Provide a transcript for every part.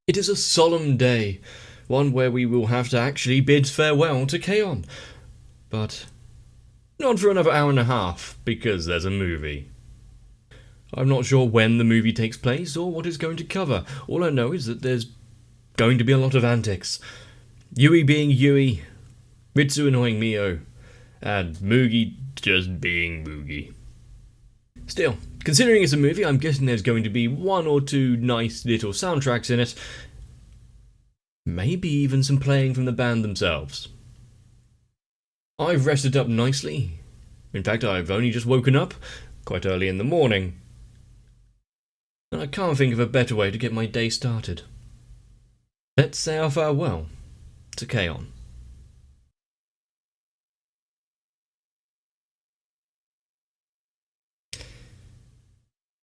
It is a solemn day, one where we will have to actually bid farewell to Kaon. But not for another hour and a half, because there's a movie. I'm not sure when the movie takes place or what it's going to cover. All I know is that there's going to be a lot of antics. Yui being Yui, Ritsu annoying Mio, and Mugi just being Mugi. Still, considering it's a movie, I'm guessing there's going to be one or two nice little soundtracks in it. Maybe even some playing from the band themselves. I've rested up nicely. In fact, I've only just woken up, quite early in the morning. And I can't think of a better way to get my day started. Let's say our farewell to Kaon.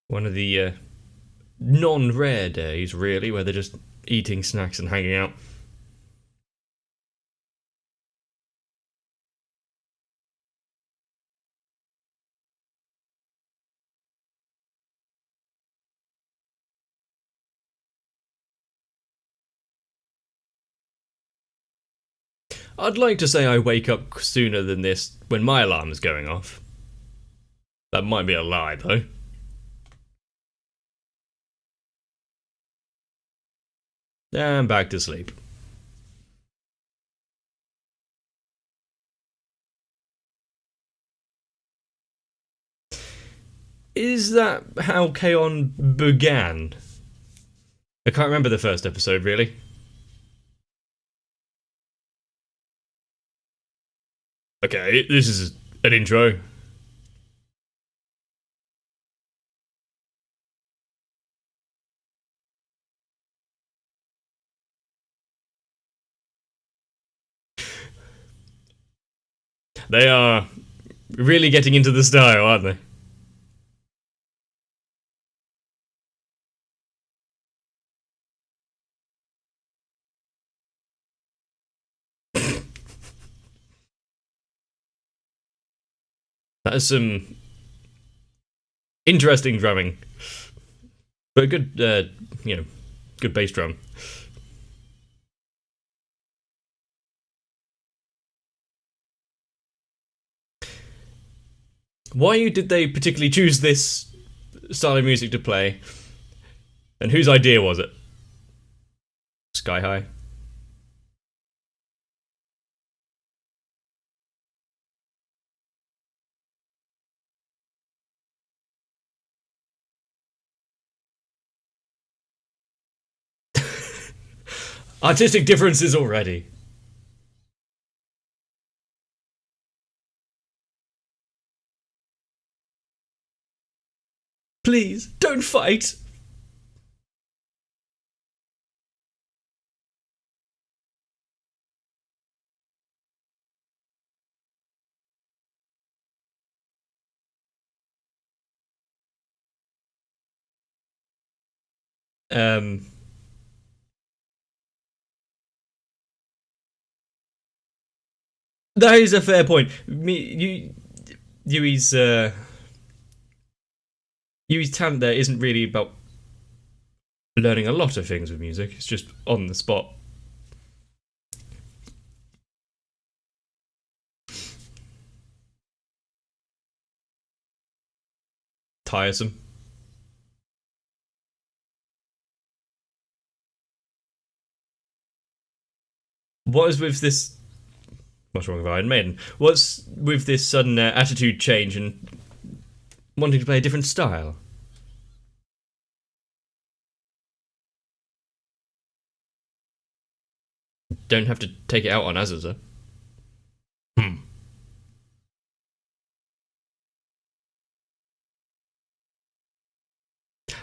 One of the non-rare days, really, where they're just eating snacks and hanging out. I'd like to say I wake up sooner than this when my alarm is going off. That might be a lie, though. And back to sleep. Is that how Kaon began? I can't remember the first episode, really. Okay, this is an intro. They are really getting into the style, aren't they? That is some interesting drumming. But a good, good bass drum. Why did they particularly choose this style of music to play? And whose idea was it? Sky High. Artistic differences already. Please, don't fight! Um, that is a fair point. Yui's Yui's talent there isn't really about learning a lot of things with music. It's just on the spot. Tiresome. What is with this? What's wrong with Iron Maiden? What's with this sudden attitude change and wanting to play a different style? Don't have to take it out on Azazel. Hmm.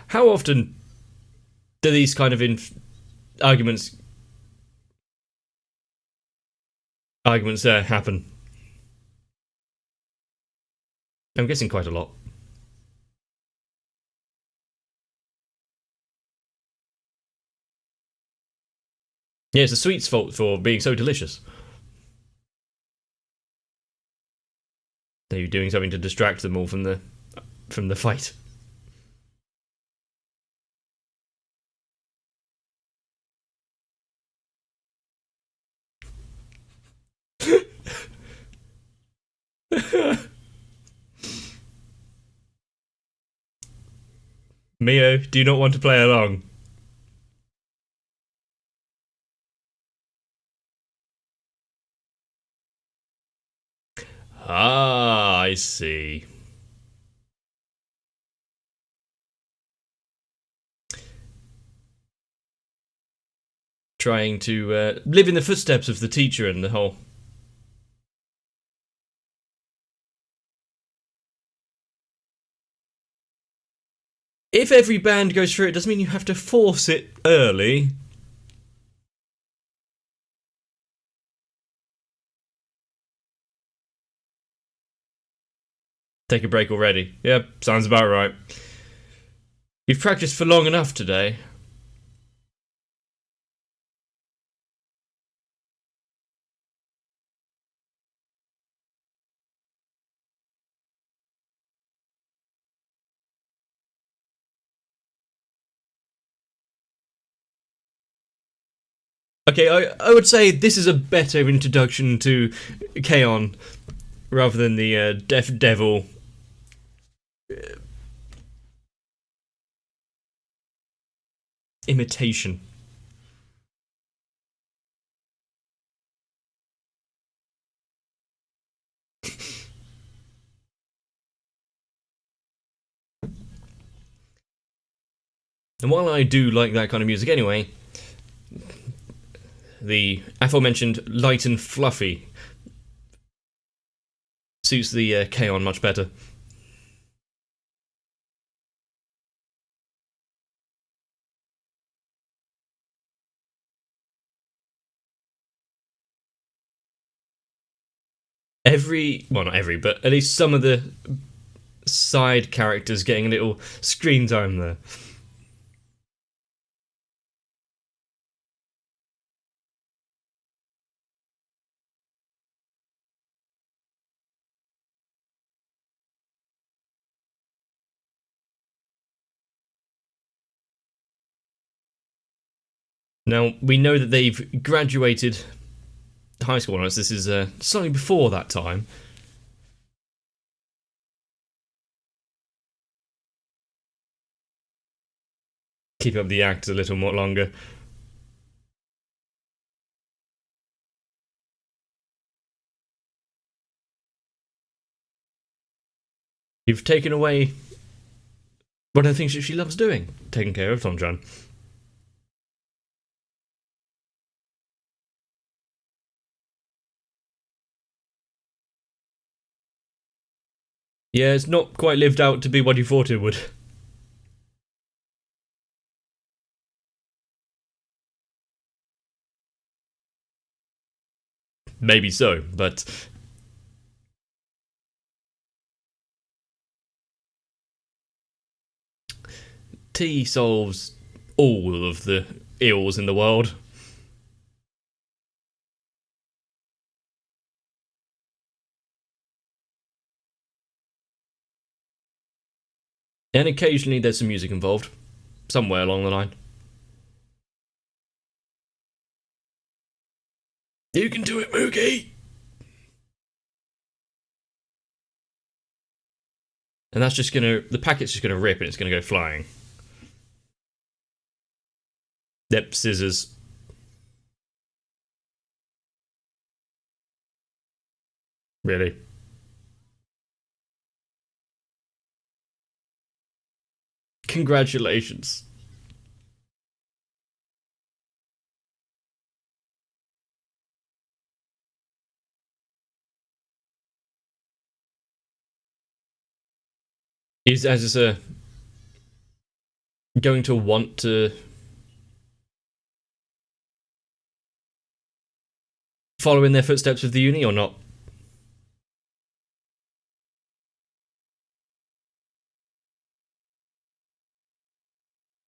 How often do these kind of arguments happen? I'm guessing quite a lot. Yeah, it's the sweet's fault for being so delicious. They're doing something to distract them all from the fight. Mio, do you not want to play along? Ah, I see. Trying to live in the footsteps of the teacher and the whole. If every band goes through it, doesn't mean you have to force it early. Take a break already. Yep, sounds about right. You've practiced for long enough today. Okay, I would say this is a better introduction to Kaon rather than the Deaf Devil imitation. And while I do like that kind of music anyway, the aforementioned light and fluffy suits the Kaon much better. Well, not every, but at least some of the side characters getting a little screen time there. Now, we know that they've graduated high school, unless this is slightly before that time. Keep up the act a little more longer. You've taken away one of the things that she loves doing, taking care of Tom-chan. Yeah, it's not quite lived out to be what you thought it would. Maybe so, but tea solves all of the ills in the world. And occasionally there's some music involved, somewhere along the line. You can do it, Moogie! And that's just gonna. The packet's just gonna rip and it's gonna go flying. Yep, scissors. Really? Congratulations. Is Azusa going to want to follow in their footsteps with the uni or not?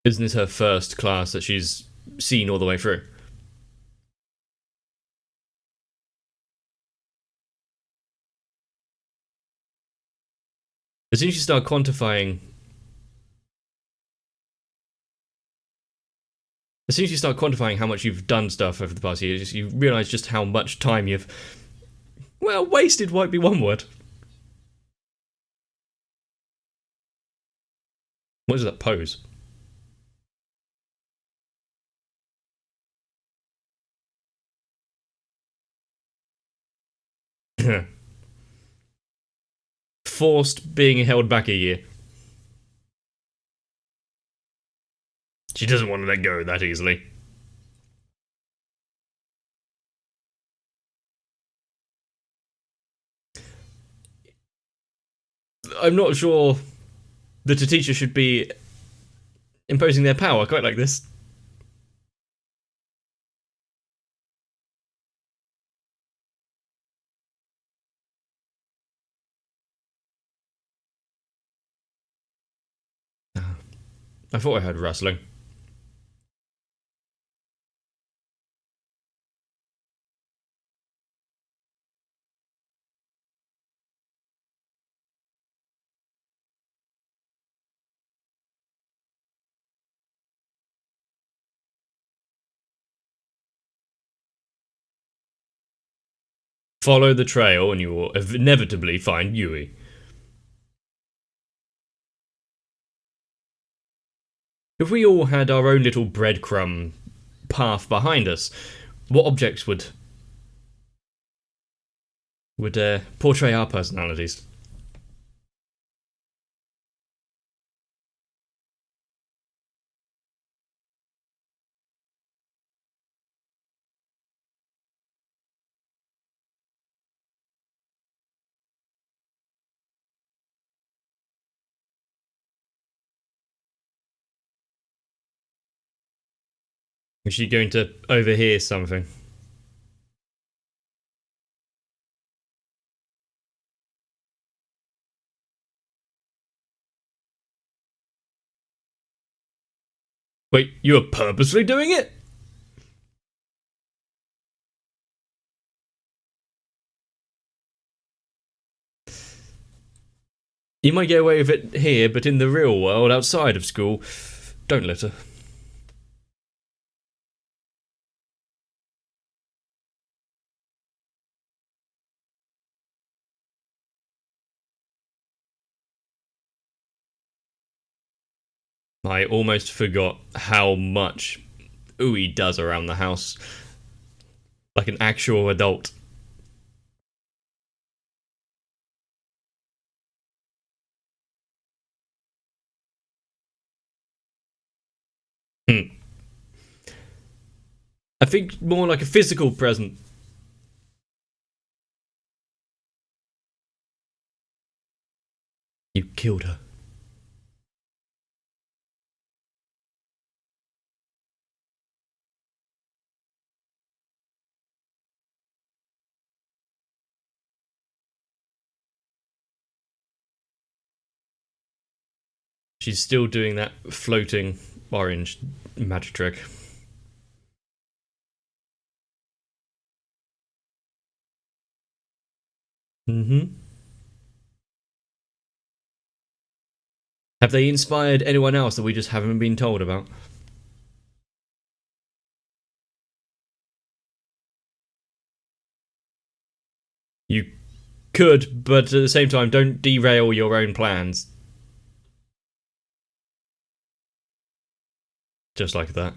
Isn't this her first class that she's seen all the way through? As soon as you start quantifying. As soon as you start quantifying how much you've done stuff over the past years, you realise just how much time you've. Well, wasted might be one word. What is that pose? Forced being held back a year. She doesn't want to let go that easily. I'm not sure that a teacher should be imposing their power quite like this. I thought I heard rustling. Follow the trail and you will inevitably find Yui. If we all had our own little breadcrumb path behind us, what objects would portray our personalities? Is she going to overhear something? Wait, you were purposely doing it? You might get away with it here, but in the real world, outside of school, don't let her. I almost forgot how much Ui does around the house. Like an actual adult. Hmm. I think more like a physical present. You killed her. She's still doing that floating orange magic trick. Mm-hmm. Have they inspired anyone else that we just haven't been told about? You could, but at the same time, don't derail your own plans. Just like that.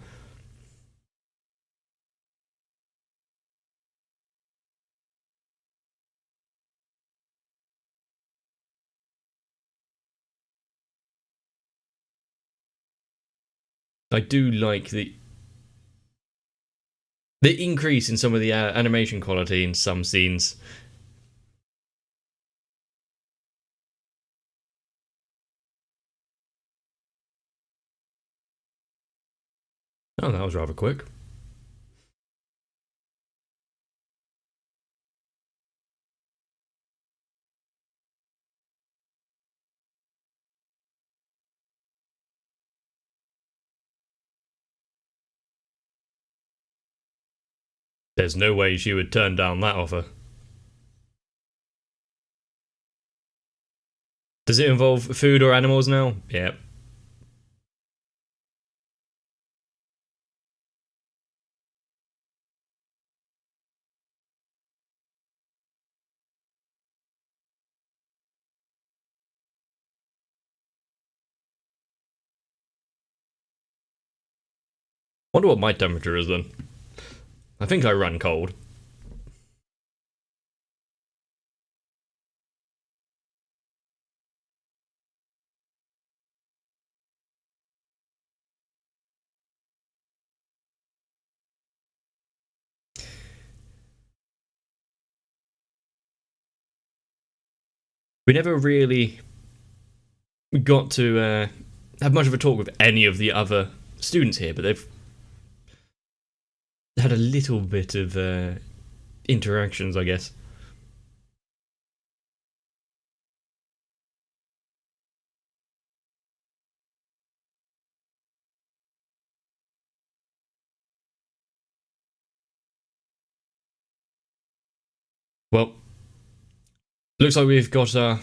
I do like the increase in some of the animation quality in some scenes. Oh, that was rather quick. There's no way she would turn down that offer. Does it involve food or animals now? Yep. Wonder what my temperature is then. I think I run cold. We never really got to have much of a talk with any of the other students here, but they've had a little bit of interactions, I guess. Well, looks like we've got our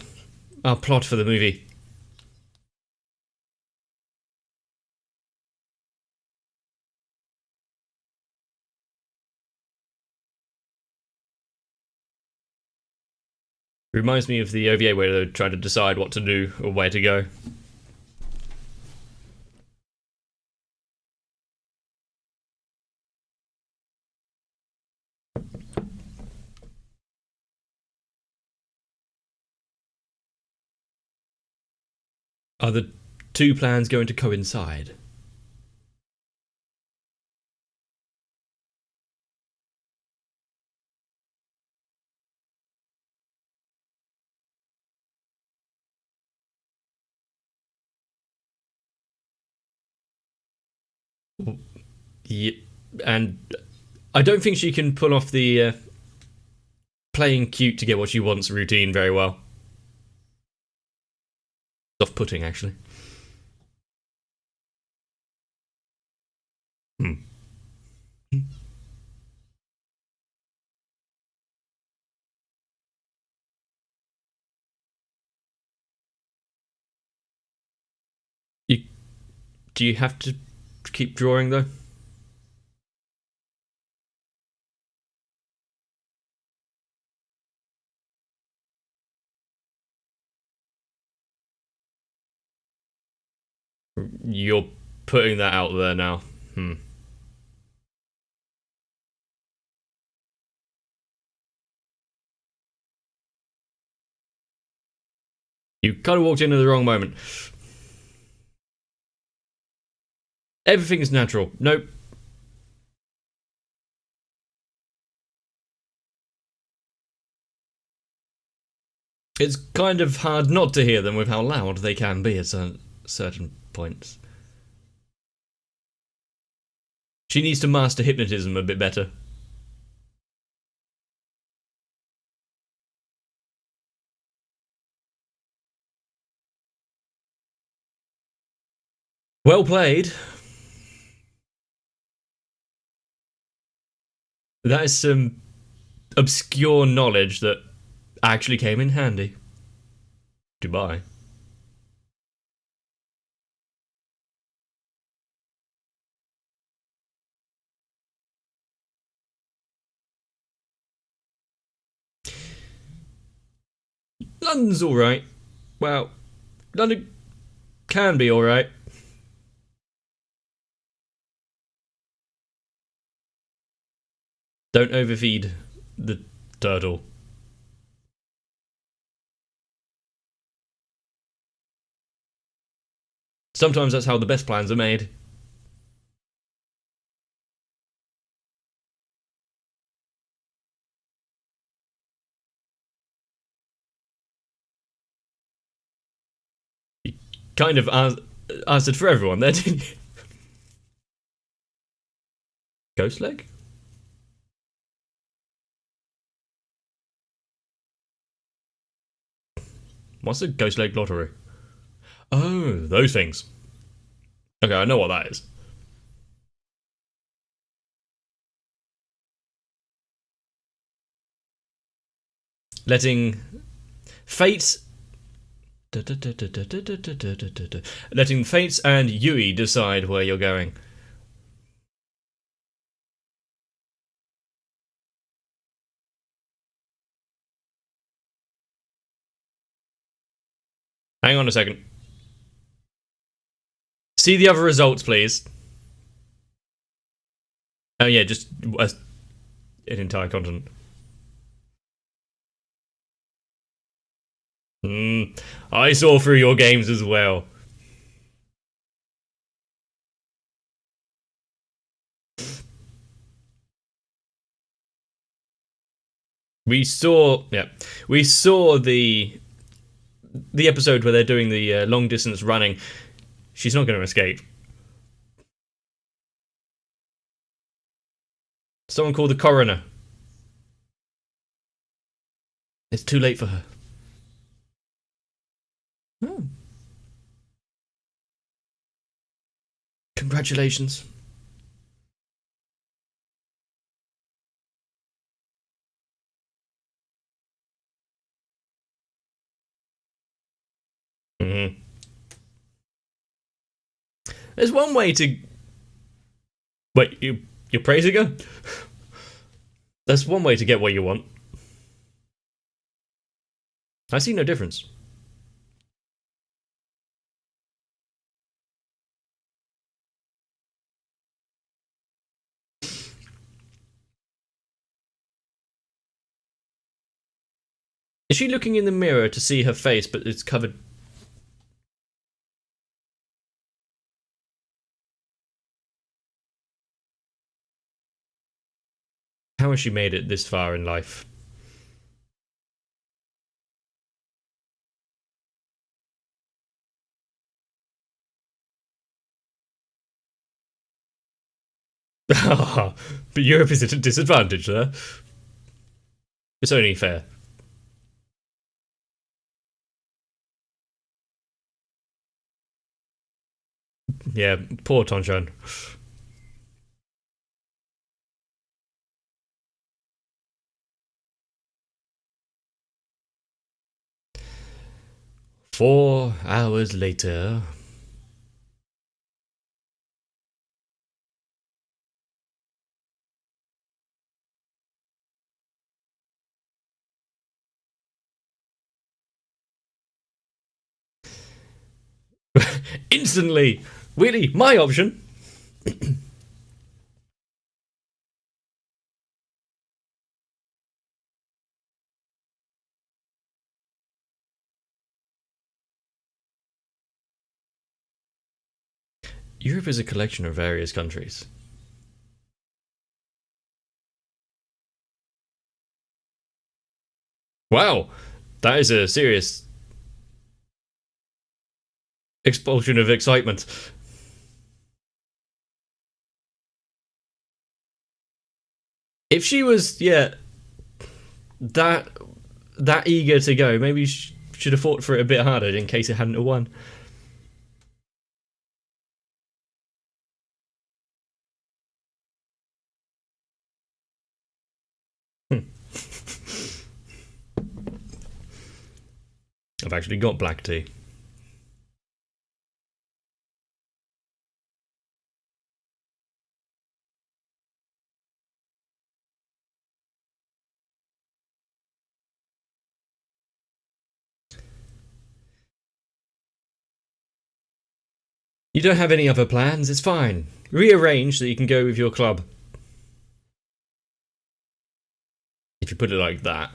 plot for the movie. Reminds me of the OVA where they're trying to decide what to do or where to go. Are the two plans going to coincide? Yeah, and I don't think she can pull off the playing cute to get what she wants routine very well. Off-putting, actually. Hmm. You, do you have to keep drawing though? You're putting that out there now. Hmm. You kind of walked into the wrong moment. Everything's natural. Nope. It's kind of hard not to hear them with how loud they can be at certain points. She needs to master hypnotism a bit better. Well played. That is some obscure knowledge that actually came in handy. Dubai. London's alright. Well, London can be alright. Don't overfeed the turtle. Sometimes that's how the best plans are made. You kind of answered for everyone there, didn't you? Ghost leg? What's a ghost leg lottery? Oh, those things. Okay, I know what that is. Letting fate. Letting fates and Yui decide where you're going. Hang on a second. See the other results, please. Oh yeah, just an entire continent. I saw through your games as well. Yeah, we saw the episode where they're doing the long distance running. She's not going to escape. Someone called the coroner. It's too late for her. Oh, congratulations. Mm-hmm. There's one way to. Wait, you're praising her? That's one way to get what you want. I see no difference. Is she looking in the mirror to see her face, but it's covered? How has she made it this far in life? But Europe is at a disadvantage there. It's only fair. Yeah, poor Tonchan. 4 hours later. Instantly! Really? My option? Europe is a collection of various countries. Wow, that is a serious expulsion of excitement. If she was, yeah, that that eager to go, maybe she should have fought for it a bit harder in case it hadn't have won. Hmm. I've actually got black tea. You don't have any other plans? It's fine. Rearrange so you can go with your club. If you put it like that.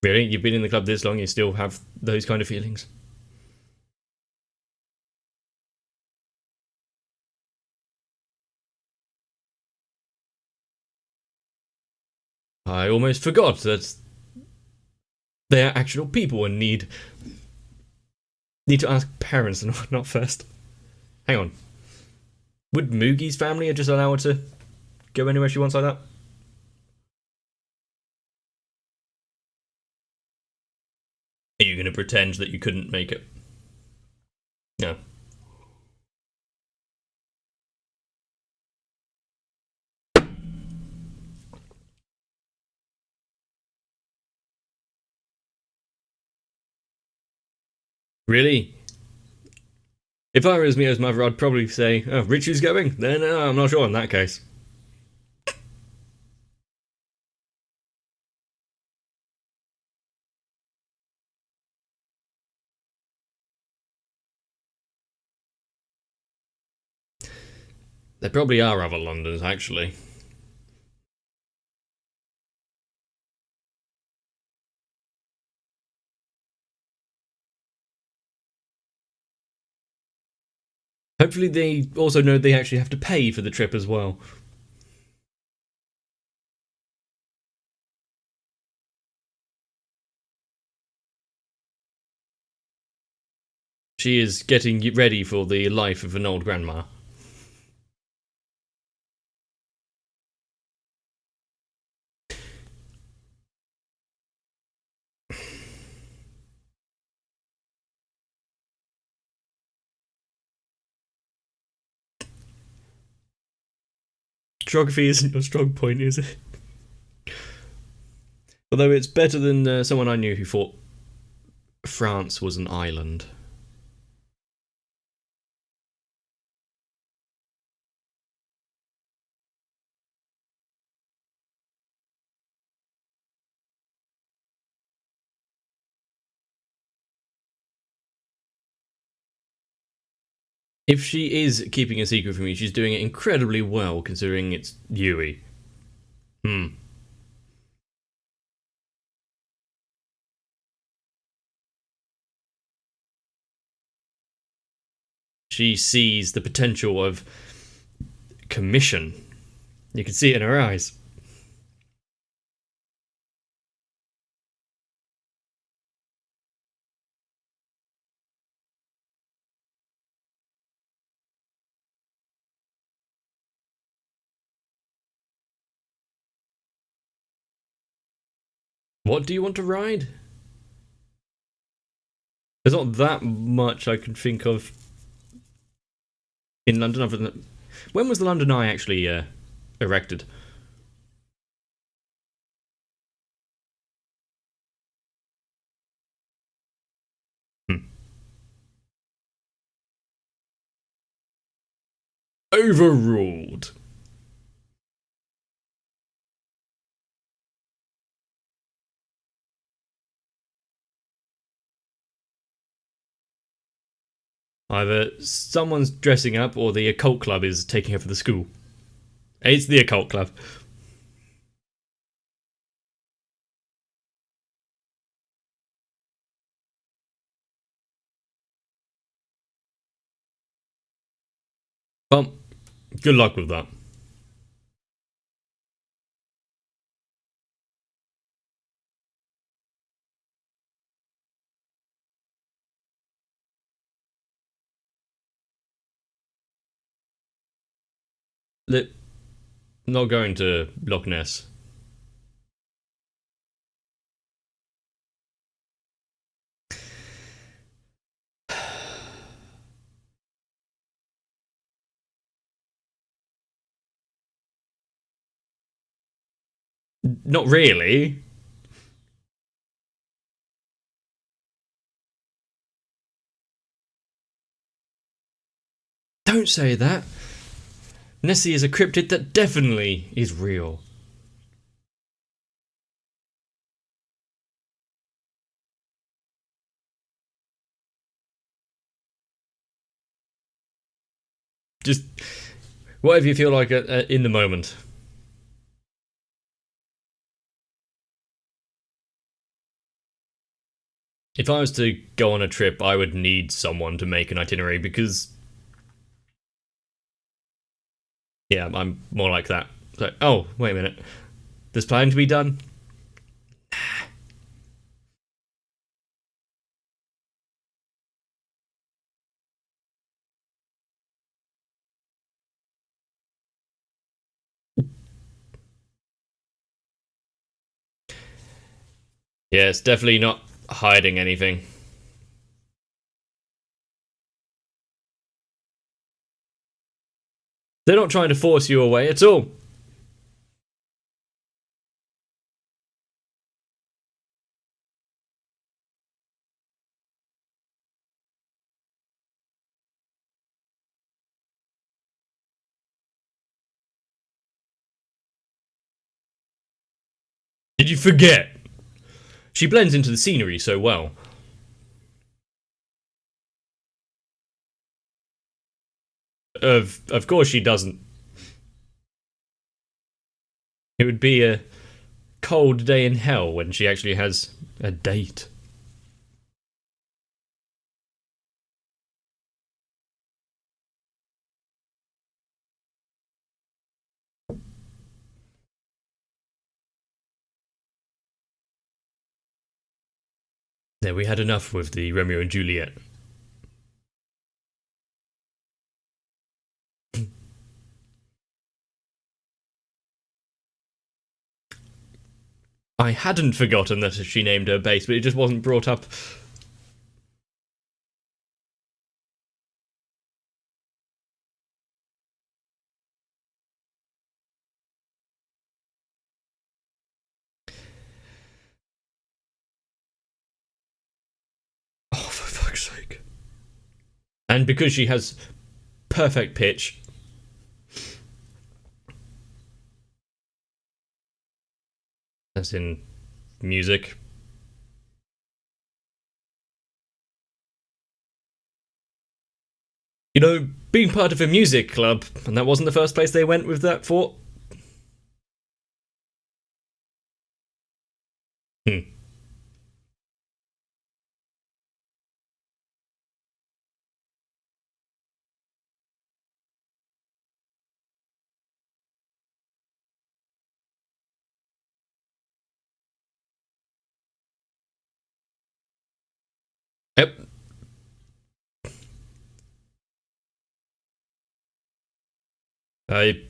Really? You've been in the club this long, you still have those kind of feelings? I almost forgot that they are actual people and need to ask parents and whatnot first. Hang on. Would Moogie's family just allow her to go anywhere she wants like that? Are you going to pretend that you couldn't make it? No. Really? If I was Mio's mother, I'd probably say, oh, Richie's going? Then I'm not sure in that case. There probably are other Londons, actually. Hopefully they also know they actually have to pay for the trip as well. She is getting ready for the life of an old grandma. Geography isn't your strong point, is it? Although it's better than someone I knew who thought France was an island. If she is keeping a secret from me, she's doing it incredibly well, considering it's Yui. Hmm. She sees the potential of commission. You can see it in her eyes. What do you want to ride? There's not that much I can think of in London other than. When was the London Eye actually erected? Hmm. Overruled. Either someone's dressing up or the occult club is taking over the school. It's the occult club. Well, good luck with that. Not going to Loch Ness. Not really. Don't say that. Nessie is a cryptid that definitely is real. Just whatever you feel like in the moment. If I was to go on a trip, I would need someone to make an itinerary because, yeah, I'm more like that. So, oh, wait a minute. There's planning to be done? Yeah, it's definitely not hiding anything. They're not trying to force you away at all. Did you forget? She blends into the scenery so well. Of course she doesn't. It would be a cold day in hell when she actually has a date. There, we had enough with the Romeo and Juliet. I hadn't forgotten that she named her base, but it just wasn't brought up. Oh, for fuck's sake. And because she has perfect pitch. As in music. You know, being part of a music club, and that wasn't the first place they went with that for. Hmm. Yep. I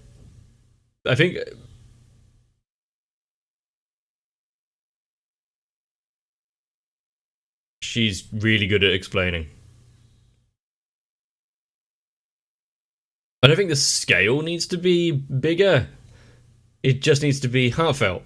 I think she's really good at explaining. I don't think the scale needs to be bigger. It just needs to be heartfelt.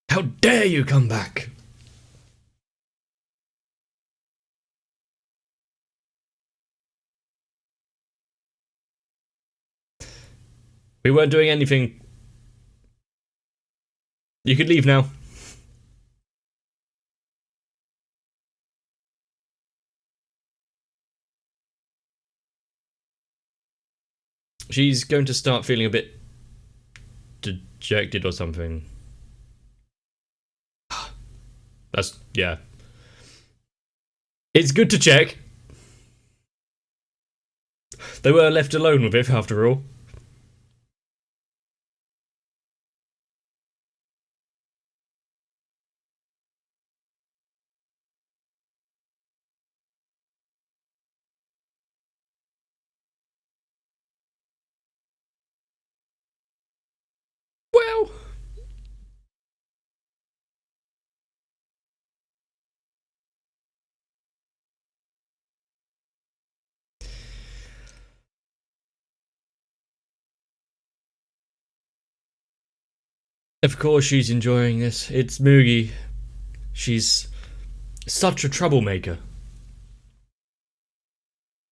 How dare you come back? We weren't doing anything. You could leave now. She's going to start feeling a bit dejected or something. That's, yeah. It's good to check. They were left alone with it, after all. Well, of course she's enjoying this. It's Moogie. She's such a troublemaker.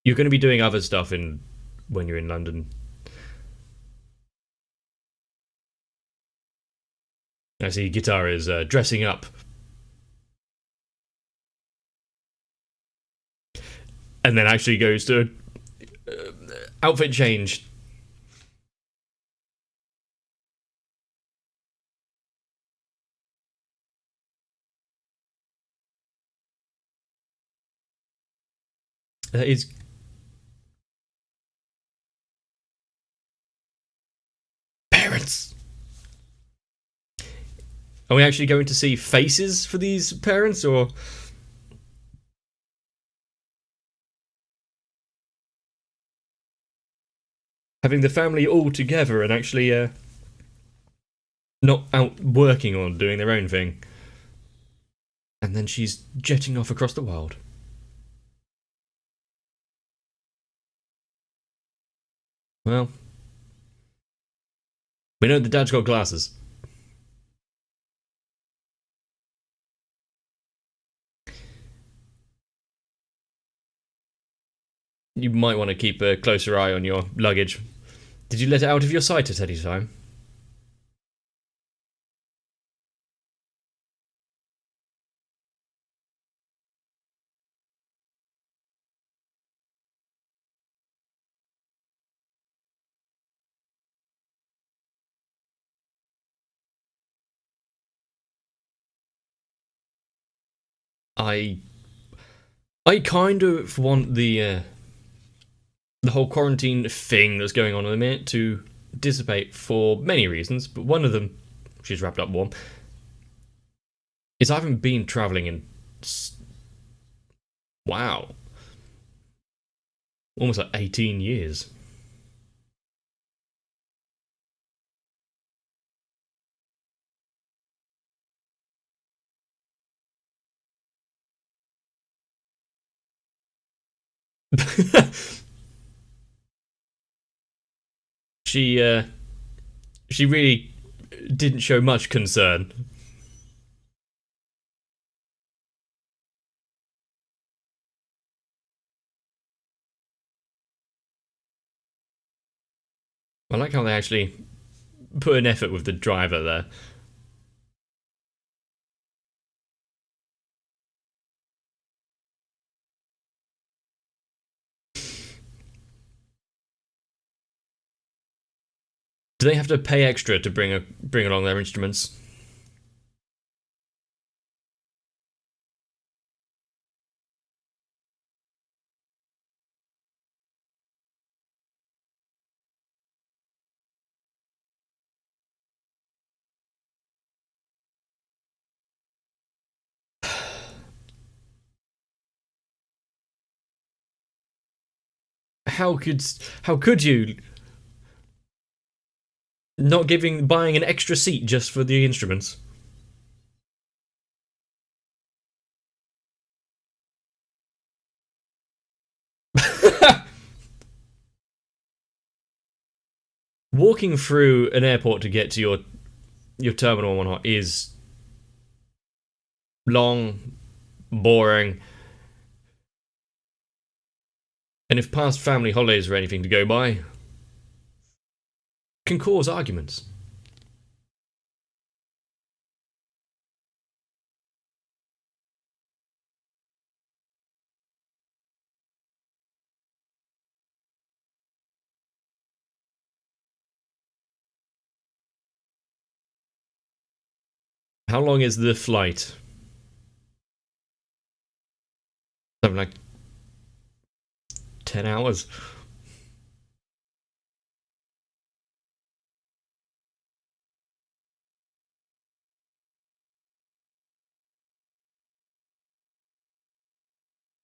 You're going to be doing other stuff in when you're in London. I see Guitar is dressing up. And then actually goes to outfit change. Is parents. Are we actually going to see faces for these parents, or having the family all together and actually not out working or doing their own thing? And then she's jetting off across the world. Well, we know the dad's got glasses. You might want to keep a closer eye on your luggage. Did you let it out of your sight at any time? I I kind of want the whole quarantine thing that's going on at the minute to dissipate for many reasons, but one of them, she's wrapped up warm, is I haven't been traveling in wow, almost like 18 years. she uh she really didn't show much concern. I like how they actually put an effort with the driver there. Do they have to pay extra to bring along their instruments? How could how could you not buying an extra seat just for the instruments? Walking through an airport to get to your terminal and whatnot is long, boring, and if past family holidays are anything to go by, can cause arguments. How long is the flight? Something like 10 hours.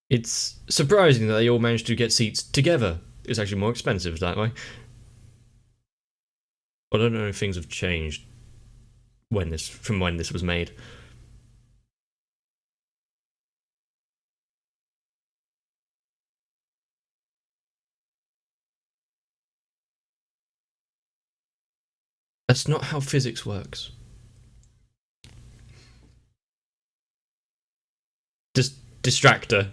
It's surprising that they all managed to get seats together. It's actually more expensive that way. I don't know if things have changed when this was made. That's not how physics works. Just distractor.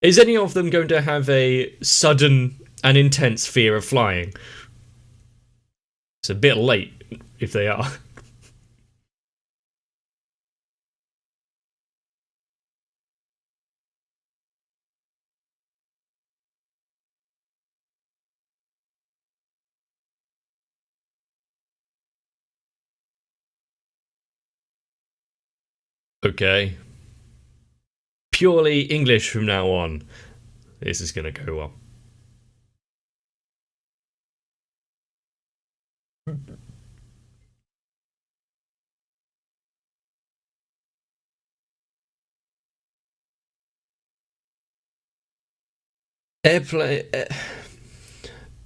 Is any of them going to have a sudden and intense fear of flying? It's a bit late if they are. Okay. Purely English from now on. This is gonna go well. Airplane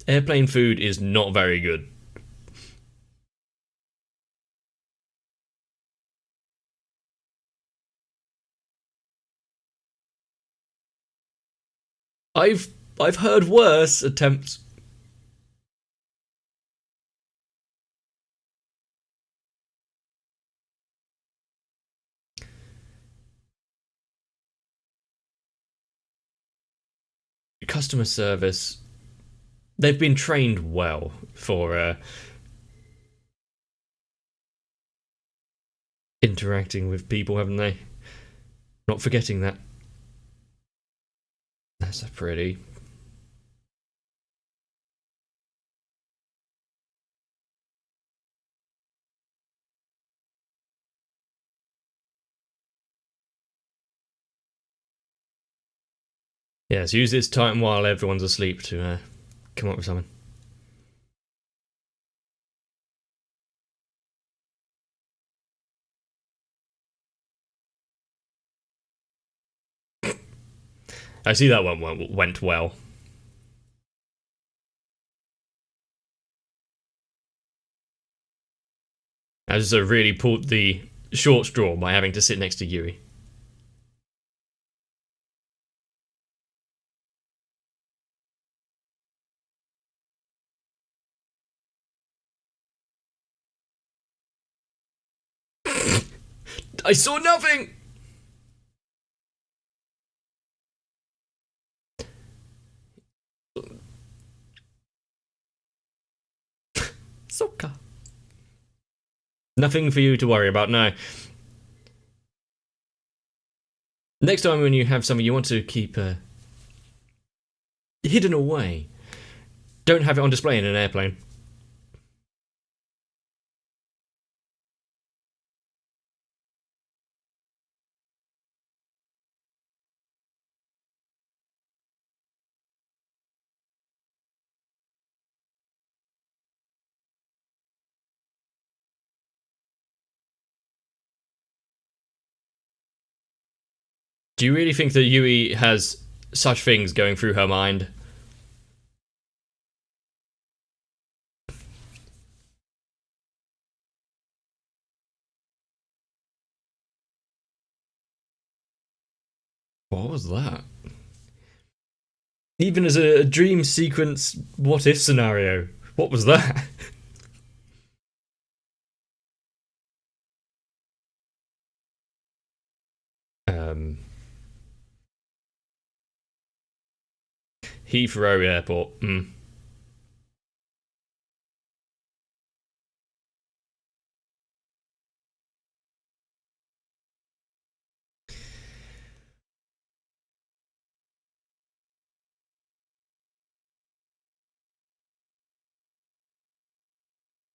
airplane food is not very good. I've I've heard worse attempts. Customer service They've been trained well for interacting with people, haven't they? Not forgetting that. That's a pretty. Yes, use this time while everyone's asleep to come up with something. I see that one went well. I just really pulled the short straw by having to sit next to Yui. I saw nothing! Soccer. Nothing for you to worry about, no. Next time when you have something you want to keep hidden away, don't have it on display in an airplane. Do you really think that Yui has such things going through her mind? What was that? Even as a dream sequence what if scenario, what was that? um, Heathrow Airport.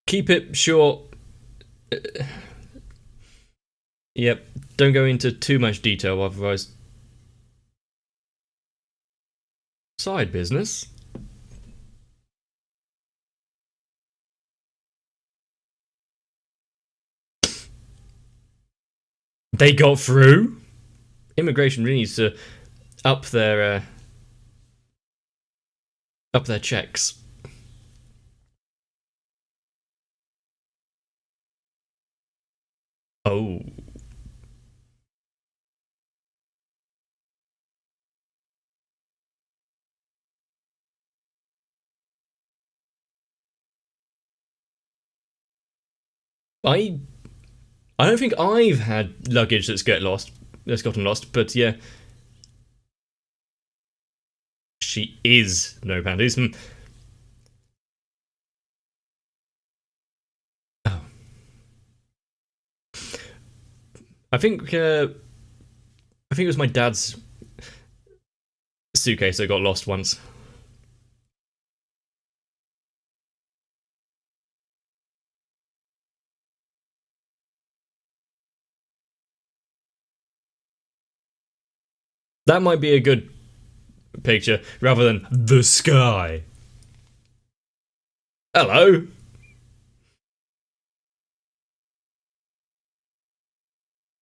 Keep it short. Yep, don't go into too much detail, otherwise. Side business? They got through? Immigration really needs to up their checks. Oh. I I don't think I've had luggage that's gotten lost, but yeah. She is no panties. Oh. I think it was my dad's suitcase that got lost once. That might be a good picture rather than the sky. Hello.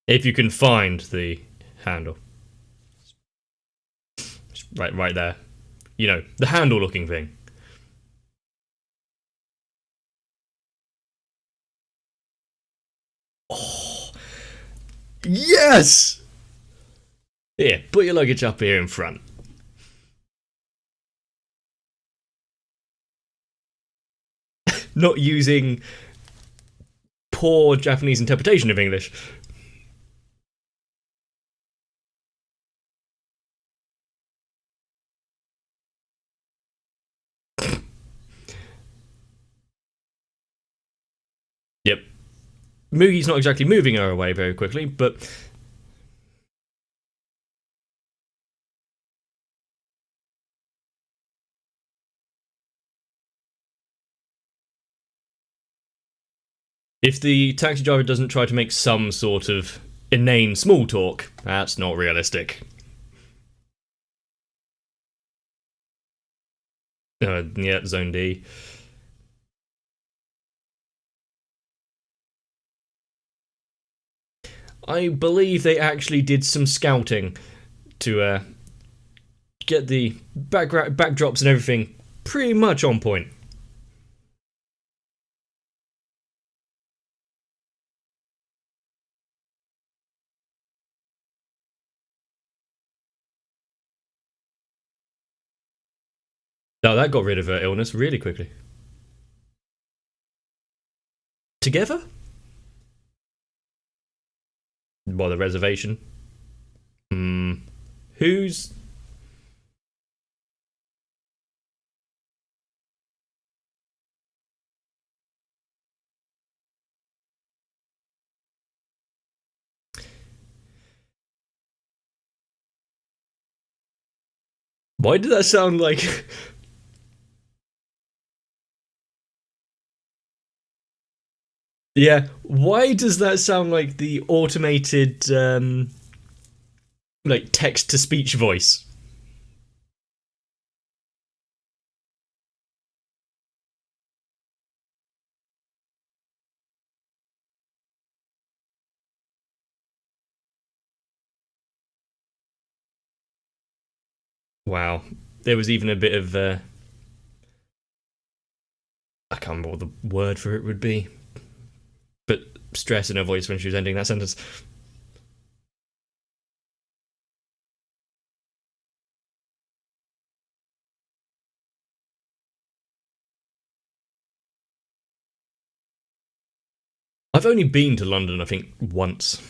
If you can find the handle. Right there. You know, the handle looking thing. Oh, yes! Here, put your luggage up here in front. Not using poor Japanese interpretation of English. Moogie's not exactly moving her away very quickly, but if the taxi driver doesn't try to make some sort of inane small talk, that's not realistic. Yeah, Zone D. I believe they actually did some scouting to get the backdrops and everything pretty much on point. Now that got rid of her illness really quickly. Together? Well, the reservation. Hmm. Who's. Why did that sound like. Yeah, why does that sound like the automated, like, text to speech voice? Wow. There was even a bit of. I can't remember what the word for it would be, but stress in her voice when she was ending that sentence. I've only been to London, I think, once.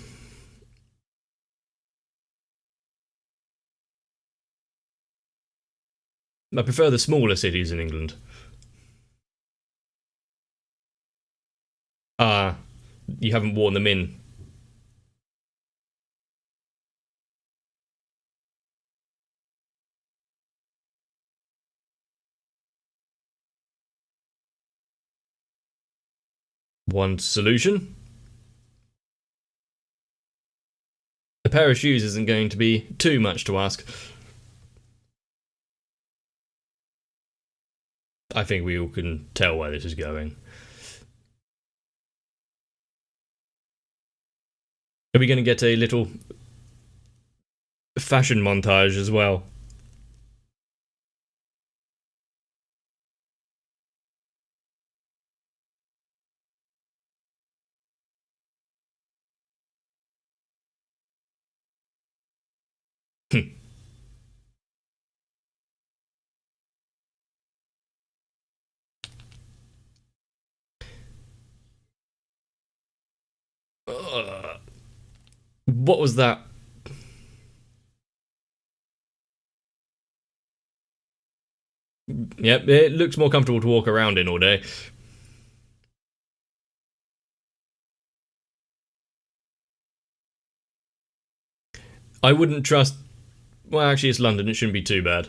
I prefer the smaller cities in England. Ah, you haven't worn them in. One solution: a pair of shoes isn't going to be too much to ask. I think we all can tell where this is going. Are we going to get a little fashion montage as well? What was that? Yep, it looks more comfortable to walk around in all day. I wouldn't trust. Well, actually, it's London. It shouldn't be too bad.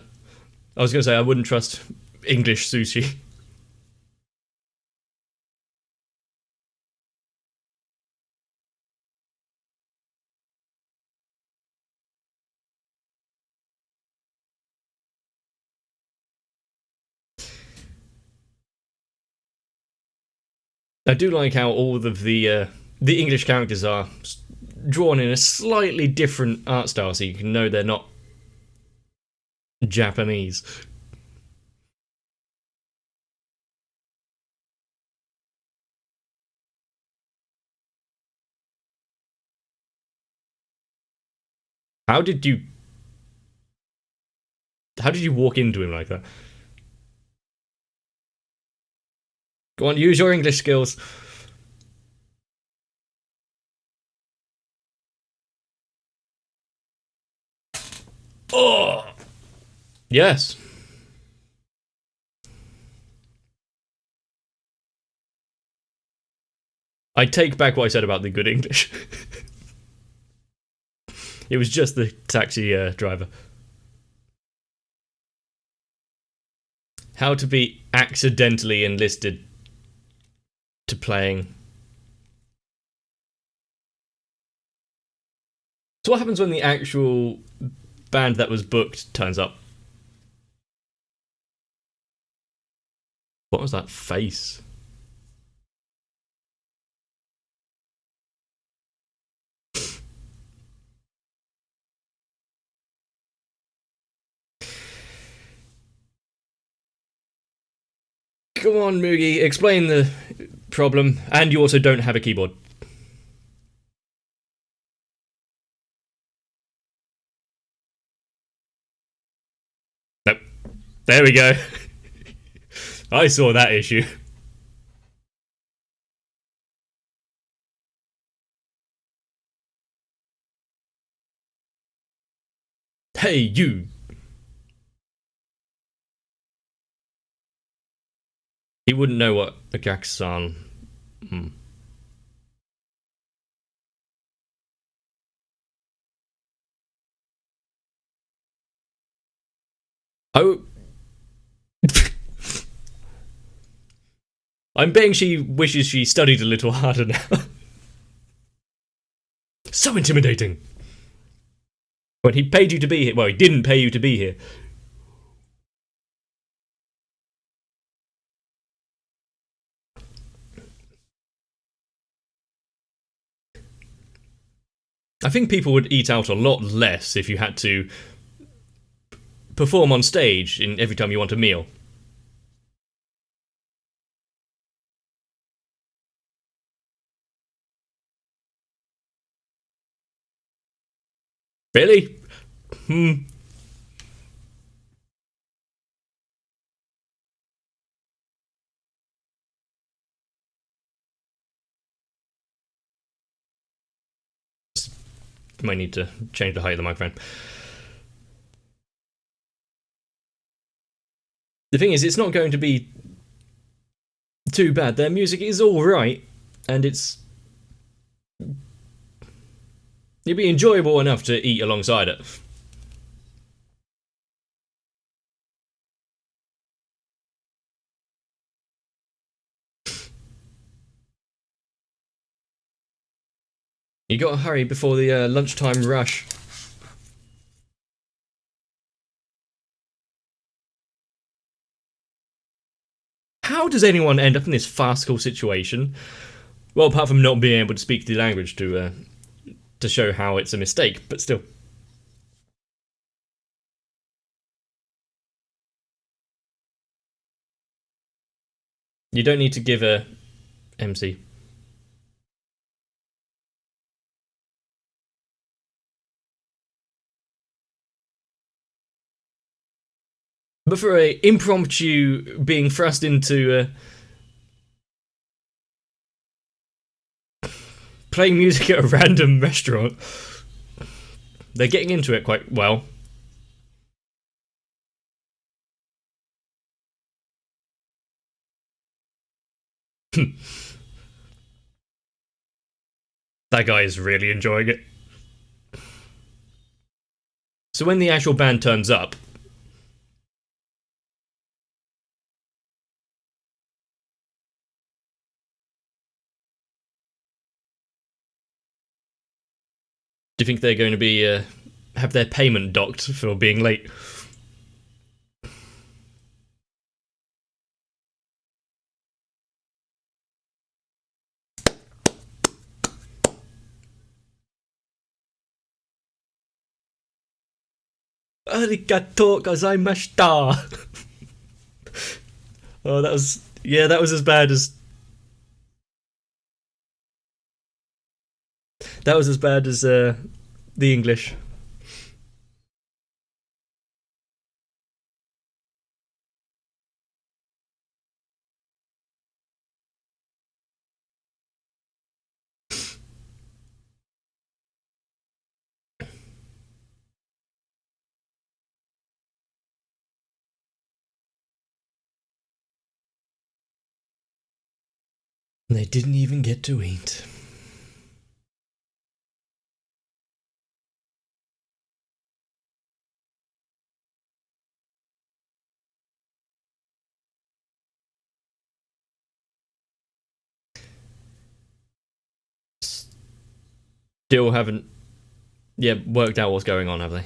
I was going to say I wouldn't trust English sushi. I do like how all of the English characters are drawn in a slightly different art style, so you can know they're not Japanese. How did you? How did you walk into him like that? Go on, use your English skills. Oh, yes. I take back what I said about the good English. It was just the taxi driver. How to be accidentally enlisted to playing. So what happens when the actual band that was booked turns up? What was that face? Come on, Moogie, explain the problem. And you also don't have a keyboard. Nope. There we go. I saw that issue. Hey, you. He wouldn't know what a Jackson. Oh. I'm betting she wishes she studied a little harder now. So intimidating. When he paid you to be here. Well, he didn't pay you to be here. I think people would eat out a lot less if you had to perform on stage in every time you want a meal. Really? Might need to change the height of the microphone. The thing is, it's not going to be too bad. Their music is alright, and it'd be enjoyable enough to eat alongside it. You gotta hurry before the lunchtime rush. How does anyone end up in this farcical situation? Well, apart from not being able to speak the language to show how it's a mistake, but still. You don't need to give a MC. But for a impromptu being thrust into playing music at a random restaurant, they're getting into it quite well. That guy is really enjoying it. So when the actual band turns up, do you think they're going to be have their payment docked for being late? Arigato gozaimashita. Oh, that was as bad as the English. They didn't even get to eat. Still haven't, worked out what's going on, have they?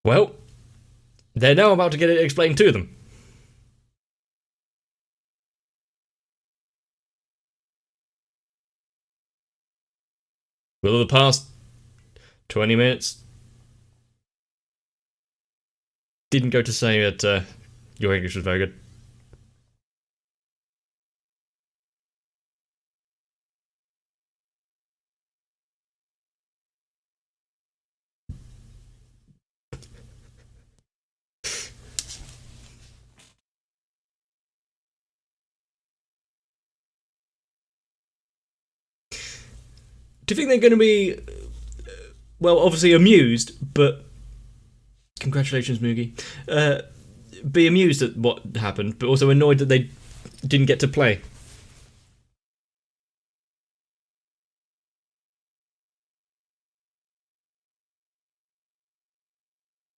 Well, they're now about to get it explained to them. Will the past 20 minutes didn't go to say that your English was very good. Do you think they're going to be, well, obviously amused, but congratulations, Moogie. Be amused at what happened, but also annoyed that they didn't get to play?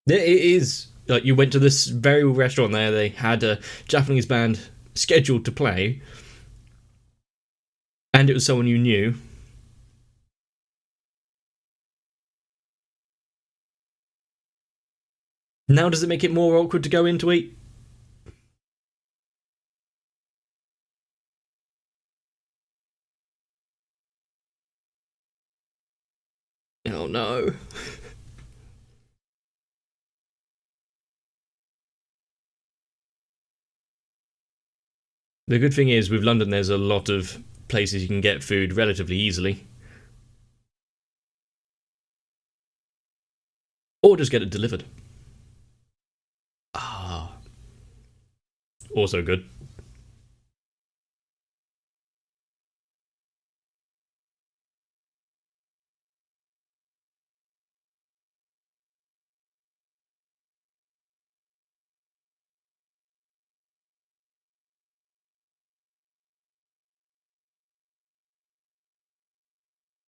It is like you went to this very restaurant there. They had a Japanese band scheduled to play, and it was someone you knew. Now, does it make it more awkward to go in to eat? Oh no. The good thing is, with London, there's a lot of places you can get food relatively easily. Or just get it delivered. Ah. Also good.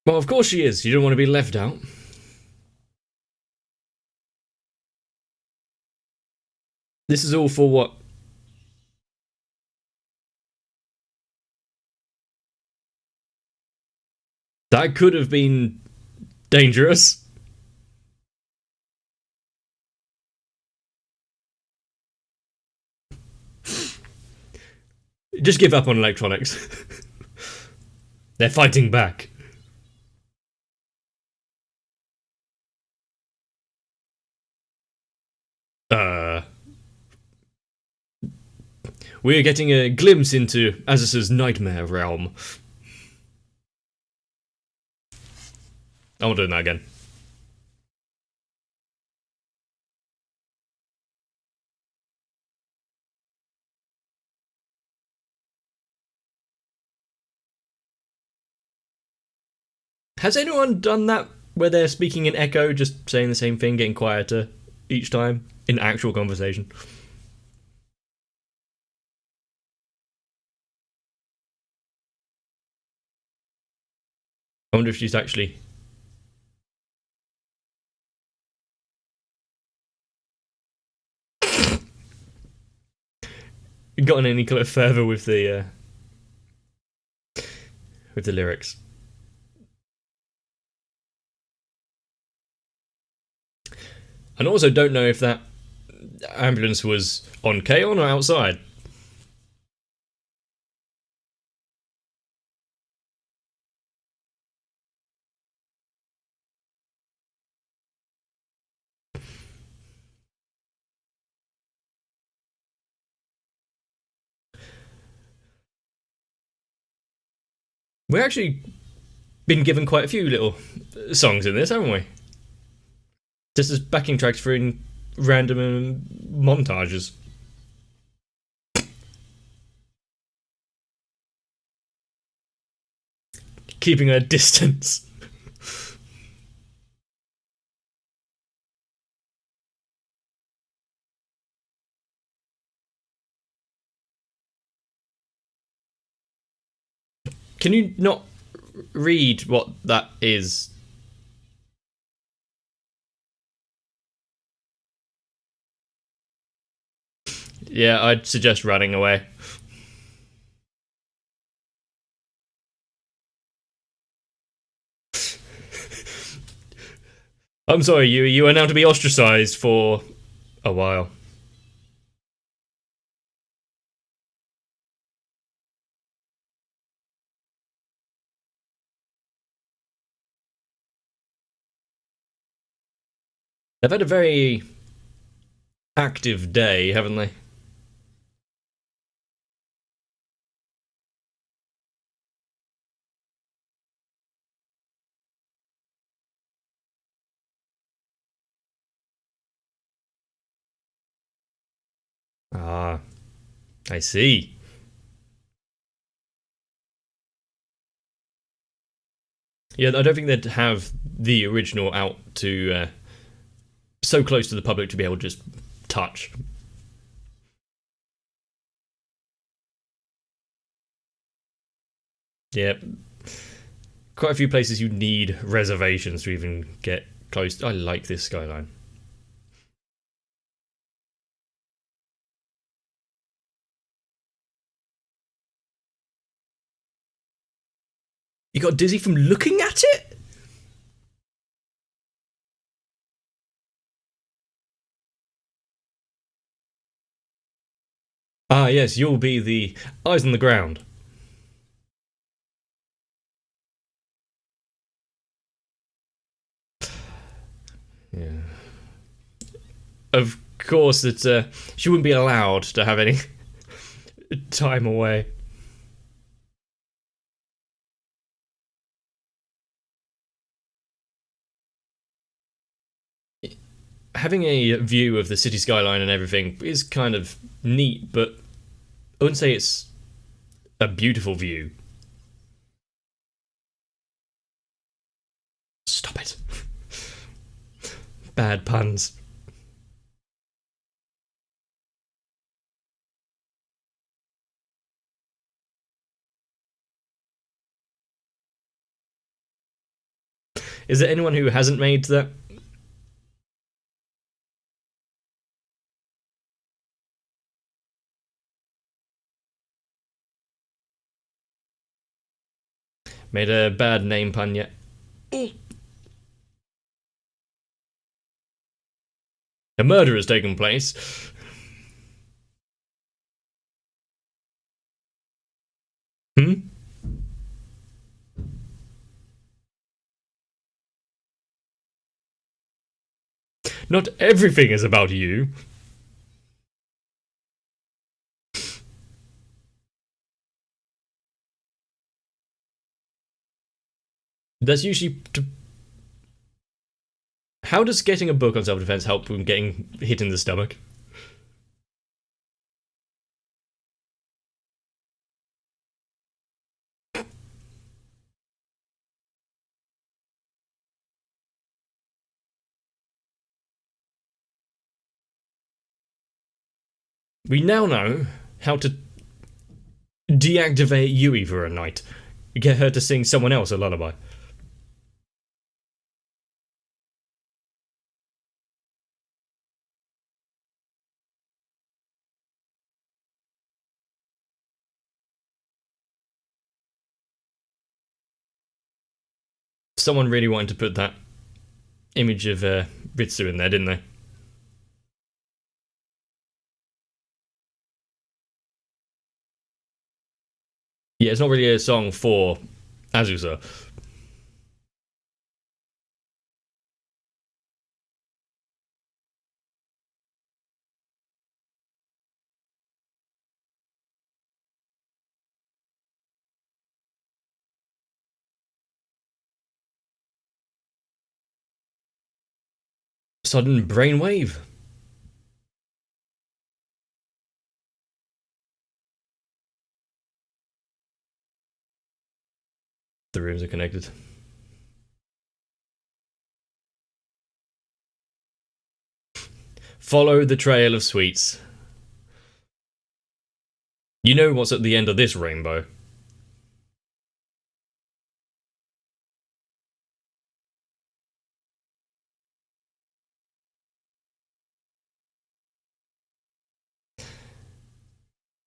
Well, of course she is. You don't want to be left out. This is all for what? That could have been dangerous. Just give up on electronics. They're fighting back. We're getting a glimpse into Azus's nightmare realm. I'm doing that again. Has anyone done that where they're speaking in echo, just saying the same thing, getting quieter each time in actual conversation? I wonder if she's actually gotten any kind of further with the lyrics. And also don't know if that ambulance was on K-On or outside. We've actually been given quite a few little songs in this, haven't we? Just as backing tracks for in random montages. Keeping a distance. Can you not read what that is? Yeah, I'd suggest running away. I'm sorry, you are now to be ostracized for a while. They've had a very active day, haven't they? Ah, I see. Yeah, I don't think they'd have the original out to so close to the public to be able to just touch. Yeah, quite a few places you need reservations to even get close. I like this skyline. You got dizzy from looking at it? Ah, yes, you'll be the eyes on the ground. Yeah. Of course, that she wouldn't be allowed to have any time away. Having a view of the city skyline and everything is kind of neat, but I wouldn't say it's a beautiful view. Stop it. Bad puns. Is there anyone who hasn't made that? Made a bad name pun yet? A murder has taken place. Hmm? Not everything is about you. That's usually. How does getting a book on self defense help when getting hit in the stomach? We now know how to deactivate Yui for a night. Get her to sing someone else a lullaby. Someone really wanted to put that image of Ritsu in there, didn't they? Yeah, it's not really a song for Azusa. Sudden brainwave. The rooms are connected. Follow the trail of sweets. You know what's at the end of this rainbow.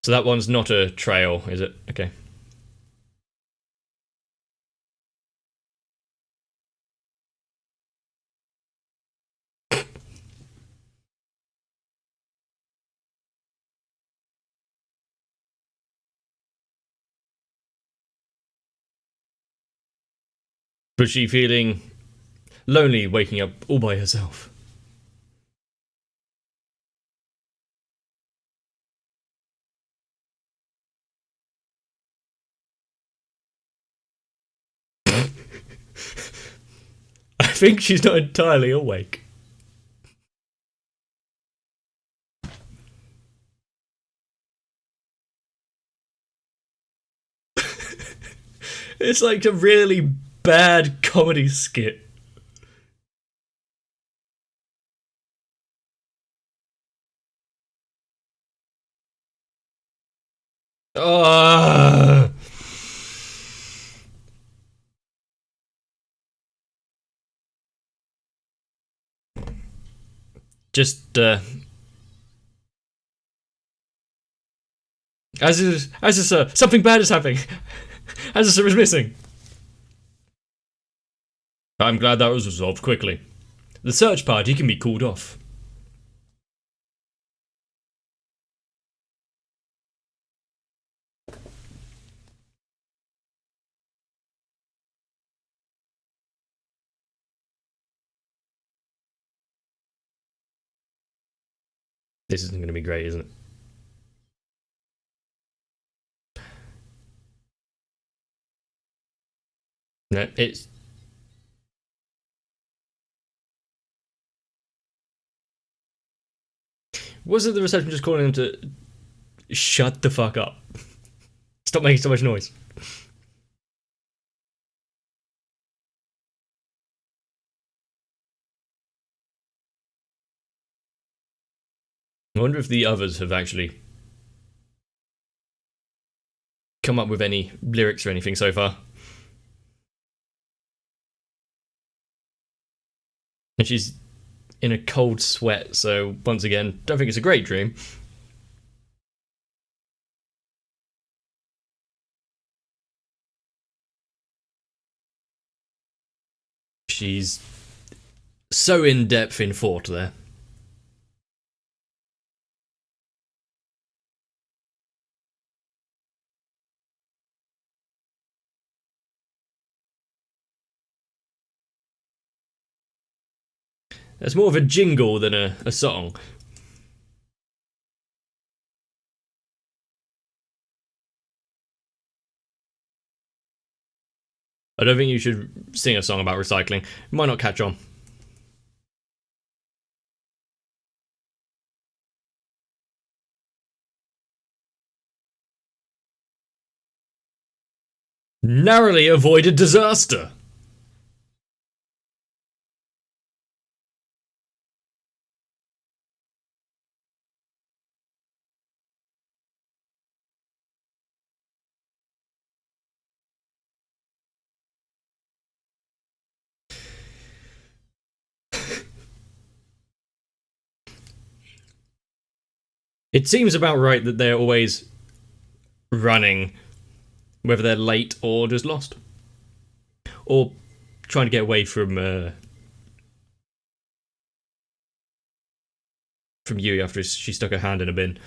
So that one's not a trail, is it? Okay. Was she feeling lonely waking up all by herself? I think she's not entirely awake. It's like a really bad comedy skit. Oh, just as sir, something bad is happening. As sir is missing. I'm glad that was resolved quickly. The search party can be called off. This isn't going to be great, isn't it? No, it's. Wasn't the reception just calling him to shut the fuck up? Stop making so much noise. I wonder if the others have actually come up with any lyrics or anything so far. And she's in a cold sweat, so once again, don't think it's a great dream. She's so in depth in thought there. It's more of a jingle than a song. I don't think you should sing a song about recycling. It might not catch on. Narrowly avoided disaster. It seems about right that they're always running, whether they're late or just lost. Or trying to get away from Yui after she stuck her hand in a bin.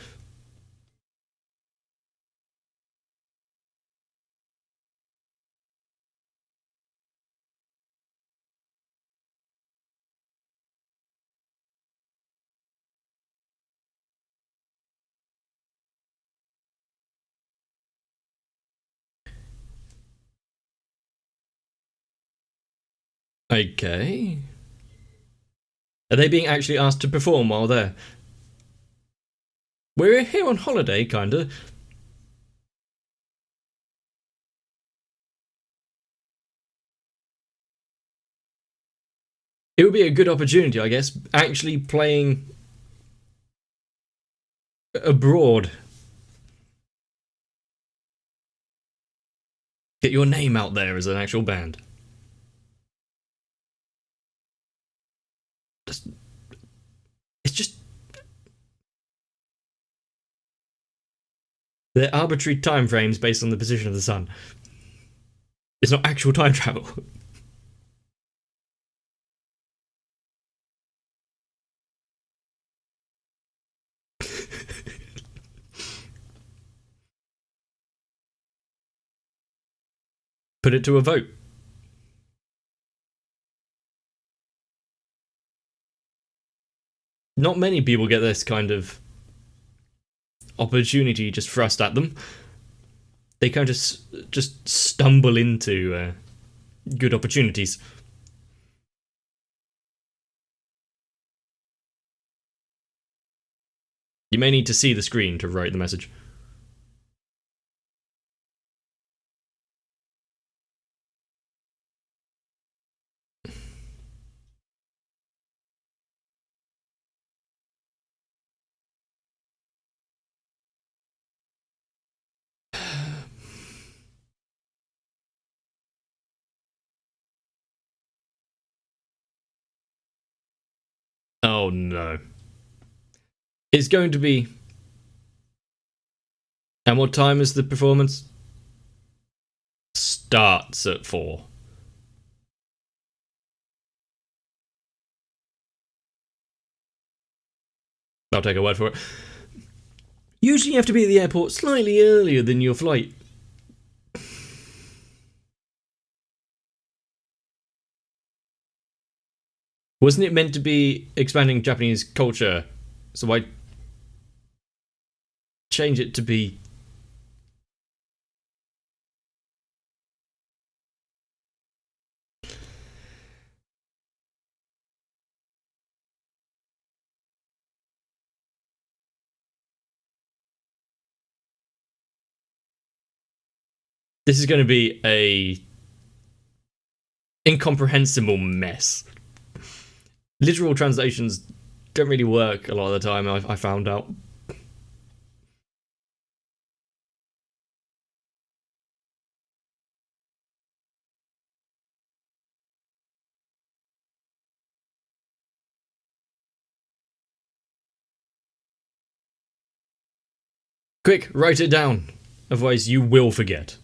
Okay. Are they being actually asked to perform while there? We're here on holiday, kinda. It would be a good opportunity, I guess, actually playing abroad. Get your name out there as an actual band. It's just They're arbitrary time frames based on the position of the sun. It's not actual time travel. Put it to a vote. Not many people get this kind of opportunity just thrust at them. They kind of just stumble into good opportunities. You may need to see the screen to write the message. Oh no. It's going to be... And what time is the performance? Starts at 4. I'll take a word for it. Usually you have to be at the airport slightly earlier than your flight. Wasn't it meant to be expanding Japanese culture? So why change it to be... This is going to be a incomprehensible mess. Literal translations don't really work a lot of the time, I found out. Quick, write it down. Otherwise you will forget.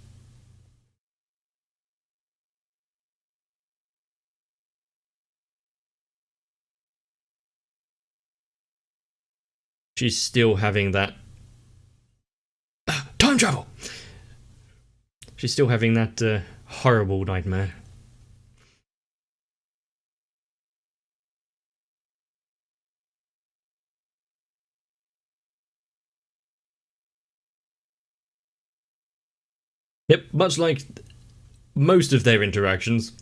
She's still having that... time travel! She's still having that horrible nightmare. Yep, much like most of their interactions.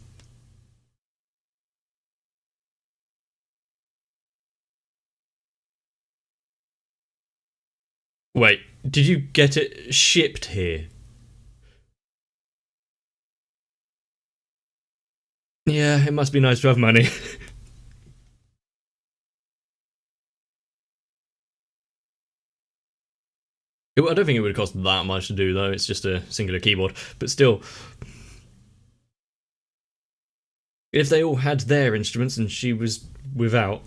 Wait, did you get it shipped here? Yeah, it must be nice to have money. I don't think it would cost that much to do, though. It's just a singular keyboard. But still, if they all had their instruments and she was without...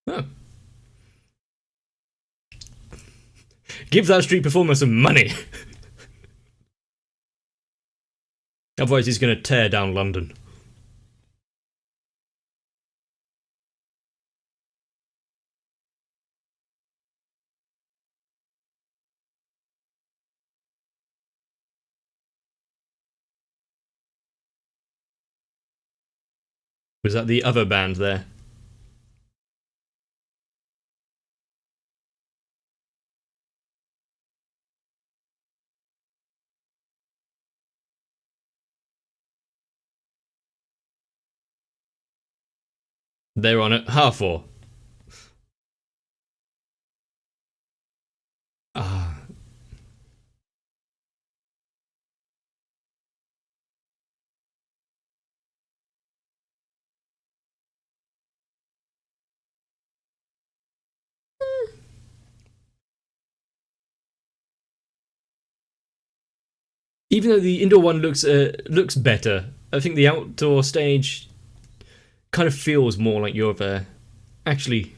Oh. Give that street performer some money! Otherwise he's going to tear down London. Was that the other band there? They're on at 4:30. Ah. Even though the indoor one looks better, I think the outdoor stage kind of feels more like you're there, actually,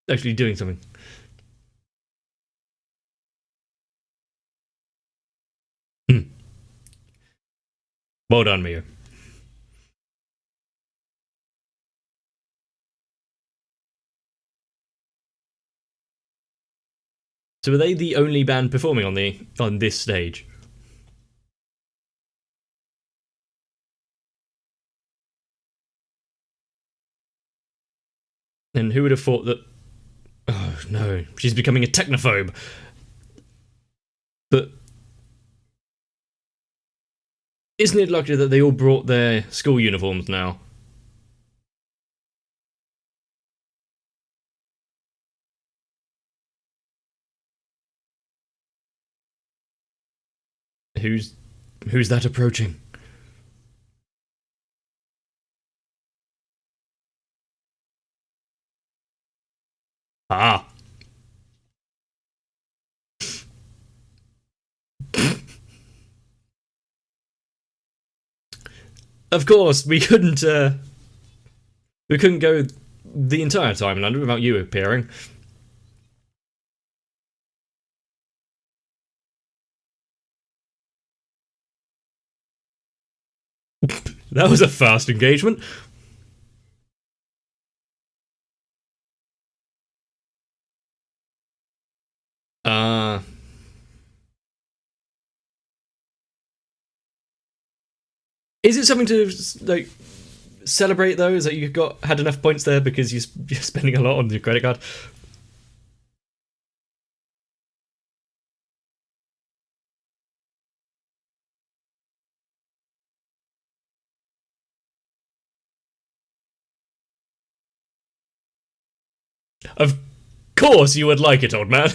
actually doing something. Hmm. Well done, Mia. So, are they the only band performing on this stage? And who would have thought that? Oh no, she's becoming a technophobe. But isn't it lucky that they all brought their school uniforms now? Who's who's that approaching? Ah, of course we couldn't go the entire time in London without you appearing. That was a fast engagement. Uh, is it something to like celebrate though? Is that you got had enough points there because you're spending a lot on your credit card? Of course you would like it, old man.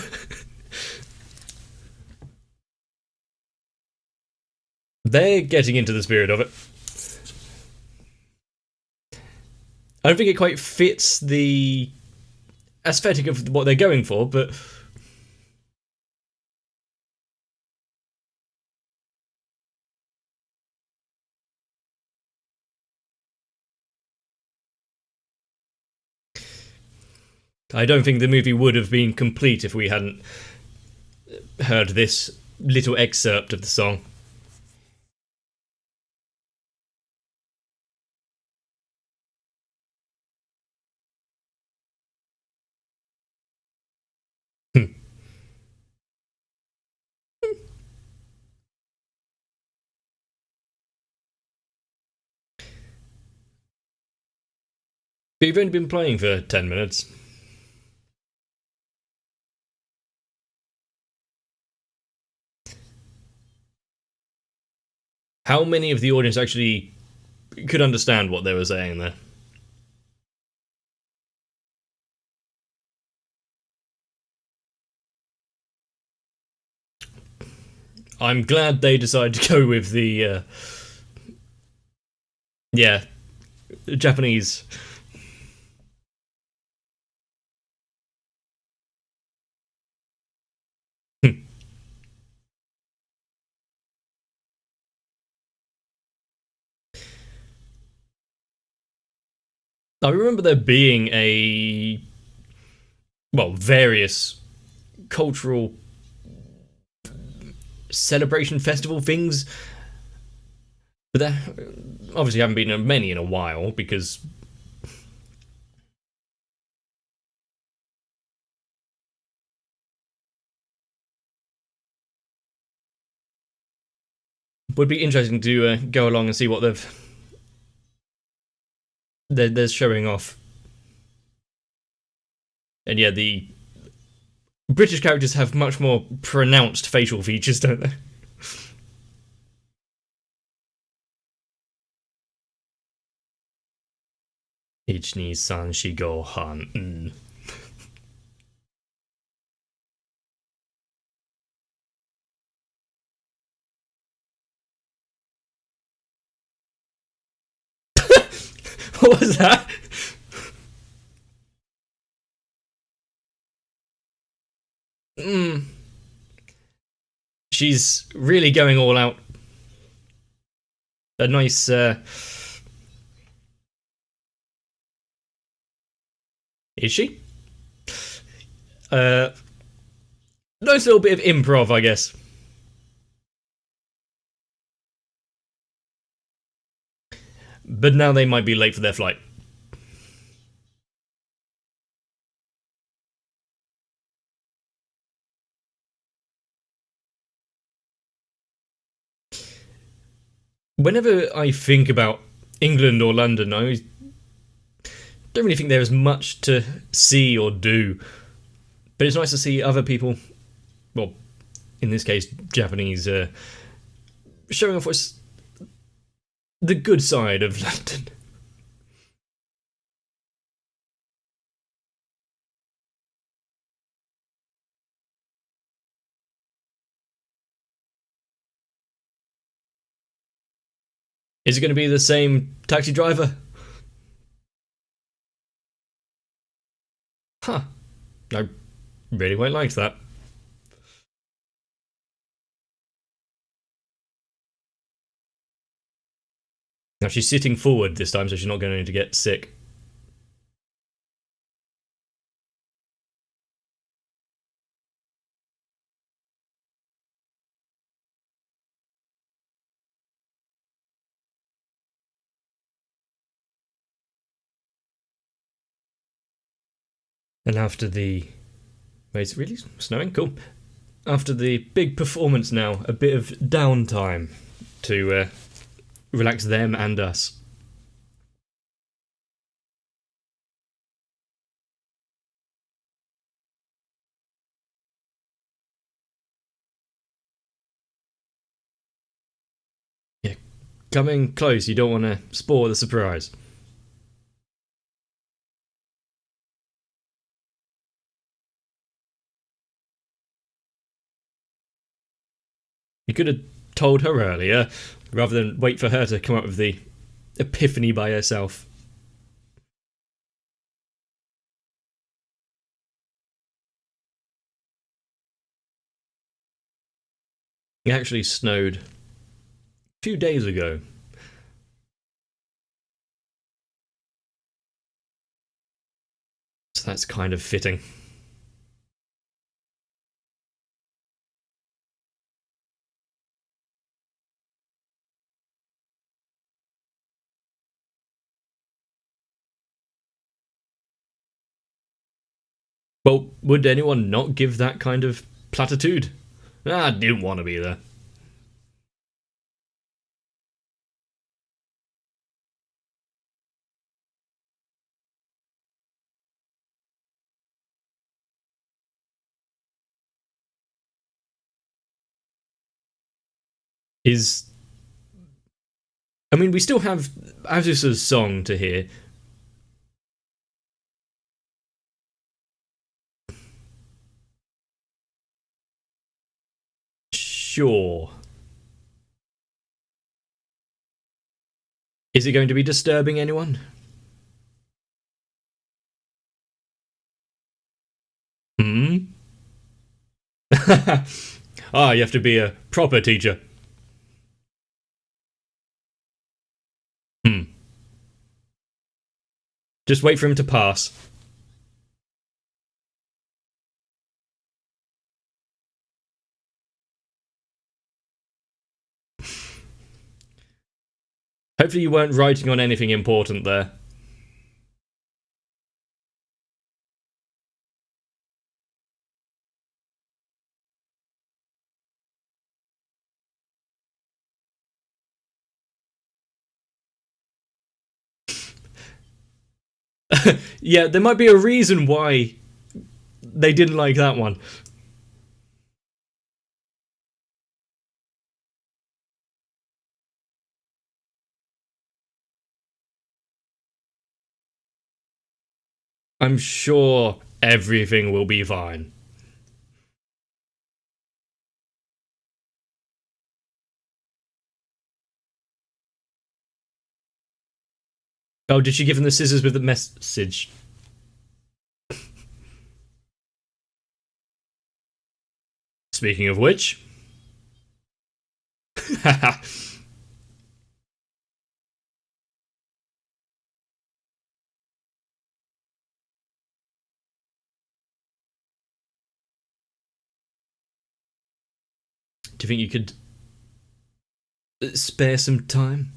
They're getting into the spirit of it. I don't think it quite fits the aesthetic of what they're going for, but I don't think the movie would have been complete if we hadn't heard this little excerpt of the song. Hmm. But you've only been playing for 10 minutes. How many of the audience actually could understand what they were saying there? I'm glad they decided to go with the, yeah, Japanese. Hmm. I remember there being various cultural celebration festival things, but there obviously haven't been many in a while because it would be interesting to go along and see what they're showing off. And yeah, the British characters have much more pronounced facial features, don't they? 1、2、3、4、5、半。Mm. What was that? Mm. She's really going all out. a nice. Is she? Uh, nice little bit of improv, I guess. But now they might be late for their flight. Whenever I think about England or London, I don't really think there is much to see or do. But it's nice to see other people, well, in this case, Japanese, showing off what's the good side of London. Is it going to be the same taxi driver? Huh. I really quite liked that. Now she's sitting forward this time, so she's not going to get sick. And after the. Wait, is it really snowing? Cool. After the big performance now, a bit of downtime to relax them and us. Yeah, coming close, you don't want to spoil the surprise. You could have told her earlier, rather than wait for her to come up with the epiphany by herself. It actually snowed a few days ago. So that's kind of fitting. Well, would anyone not give that kind of platitude? I didn't want to be there. Is I mean, we still have Azus's song to hear. Sure. Is it going to be disturbing anyone? Hmm? You have to be a proper teacher. Hmm. Just wait for him to pass. Hopefully, you weren't writing on anything important there. Yeah, there might be a reason why they didn't like that one. I'm sure everything will be fine. Oh, did she give him the scissors with the message? Speaking of which. Do you think you could spare some time?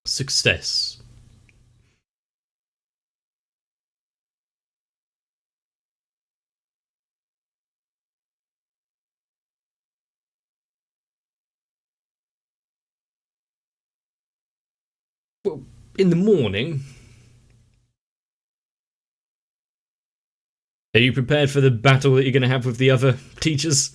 Success. Well, in the morning. Are you prepared for the battle that you're going to have with the other teachers?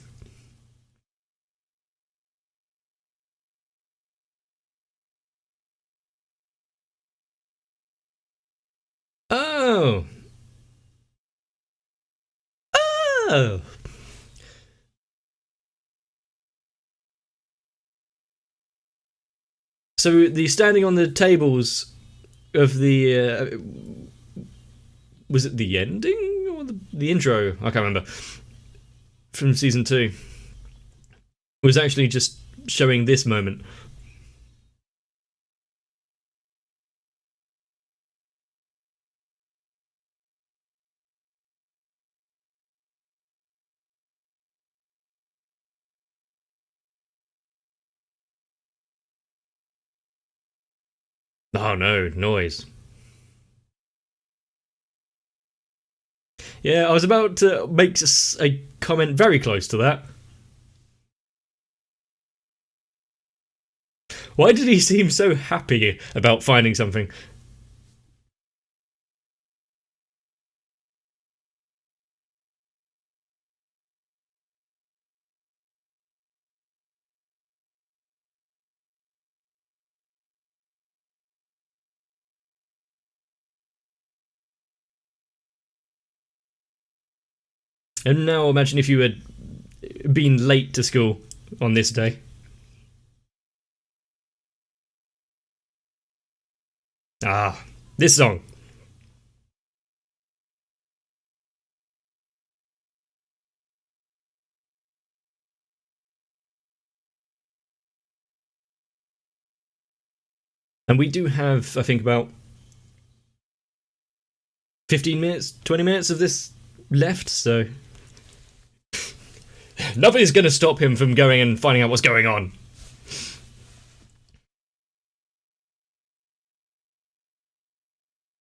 Oh. Oh. So the standing on the tables of the was it the ending or the intro? I can't remember. From season 2 was actually just showing this moment. Oh no, noise. Yeah, I was about to make a comment very close to that. Why did he seem so happy about finding something? And now imagine if you had been late to school on this day. Ah, this song. And we do have, I think, about 15 minutes, 20 minutes of this left, so nothing's going to stop him from going and finding out what's going on.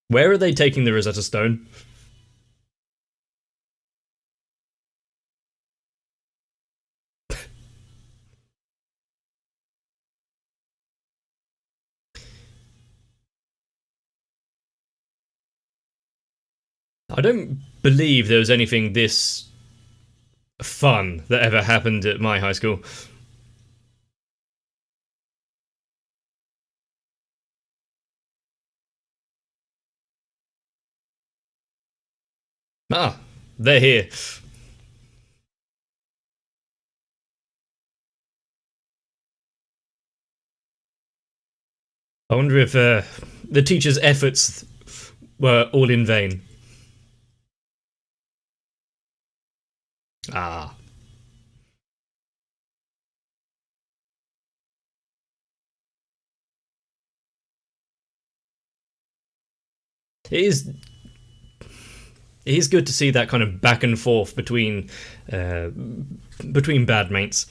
Where are they taking the Rosetta Stone? I don't believe there was anything this fun that ever happened at my high school. Ah, they're here. I wonder if the teacher's efforts were all in vain. Ah. It is it is good to see that kind of back and forth uh, between bandmates.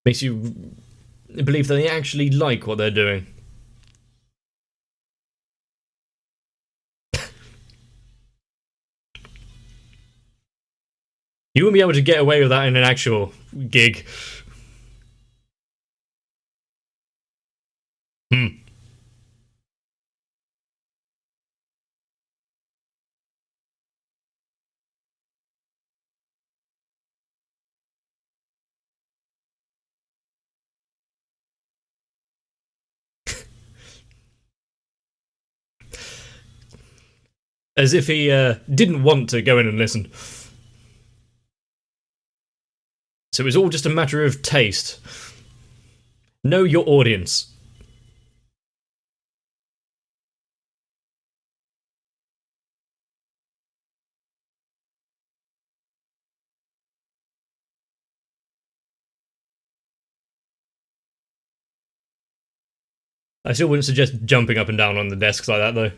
Makes you believe that they actually like what they're doing. You wouldn't be able to get away with that in an actual gig. Hmm. As if he didn't want to go in and listen. So it was all just a matter of taste. Know your audience. I still wouldn't suggest jumping up and down on the desks like that, though.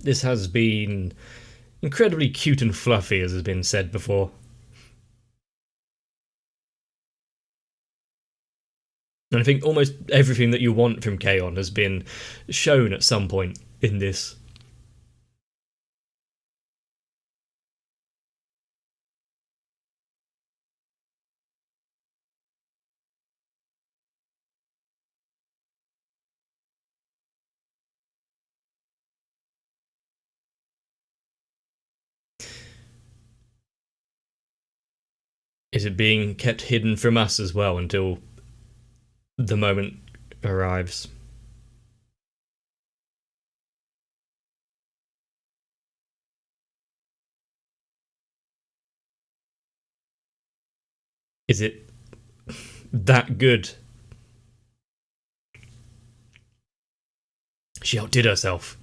This has been incredibly cute and fluffy, as has been said before. And I think almost everything that you want from K-On! Has been shown at some point in this. Is it being kept hidden from us as well until the moment arrives? Is it that good? She outdid herself.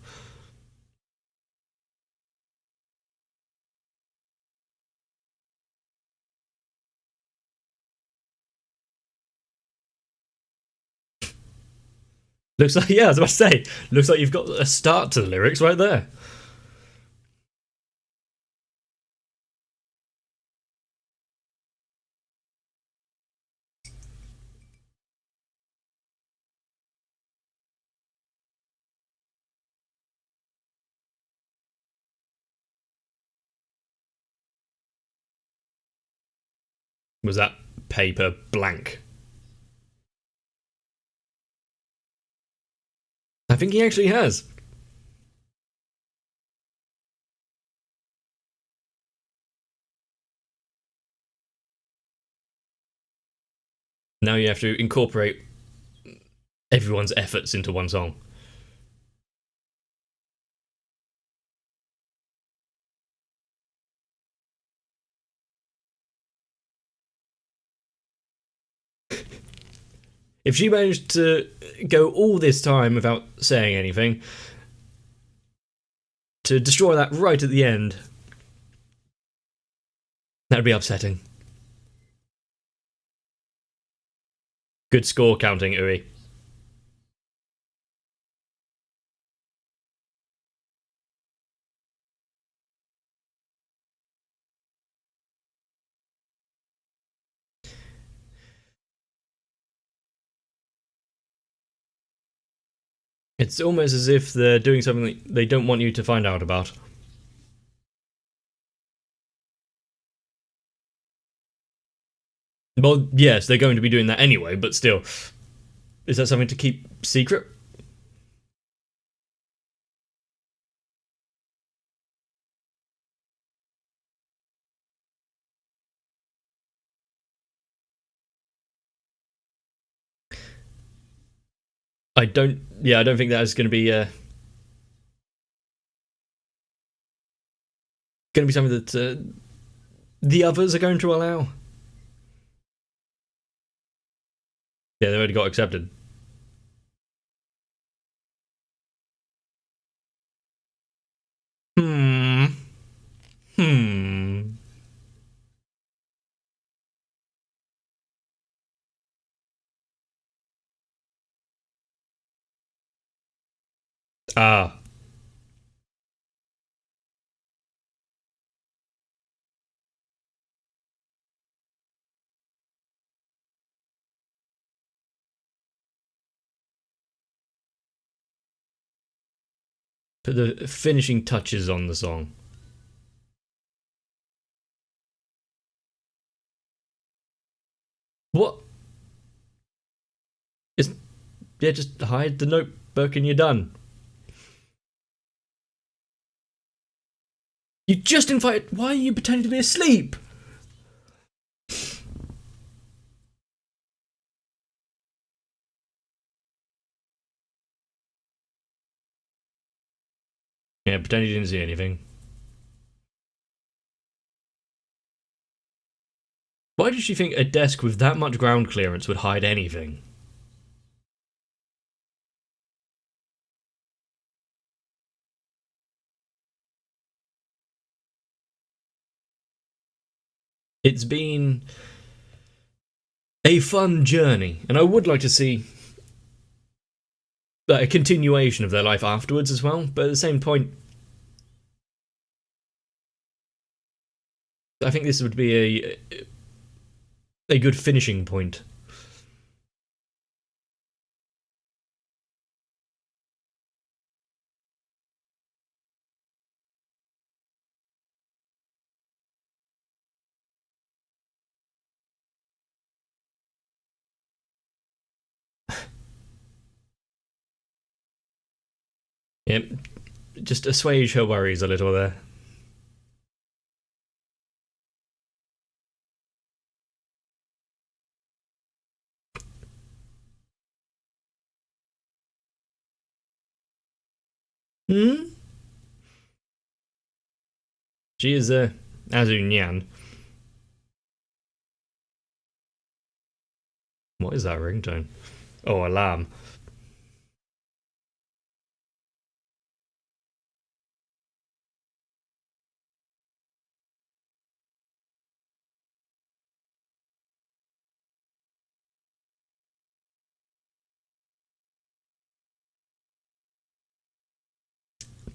Looks like, yeah, I was about to say, looks like you've got a start to the lyrics right there. Was that paper blank? I think he actually has. Now you have to incorporate everyone's efforts into one song. If she managed to go all this time without saying anything, to destroy that right at the end, that'd be upsetting. Good score counting, Ui. It's almost as if they're doing something that they don't want you to find out about. Well, yes, they're going to be doing that anyway, but still. Is that something to keep secret? I don't. Yeah, I don't think that is going to be something that the others are going to allow. Yeah, they already got accepted. Hmm. Hmm. Ah. Put the finishing touches on the song. What? It's, yeah, just hide the notebook and you're done. You just invited. Why are you pretending to be asleep? Yeah, pretend you didn't see anything. Why did she think a desk with that much ground clearance would hide anything? It's been a fun journey, and I would like to see a continuation of their life afterwards as well. But at the same point, I think this would be a good finishing point. Yep, just assuage her worries a little there. Hmm? She is Azu Nyan. What is that ringtone? Oh, alarm.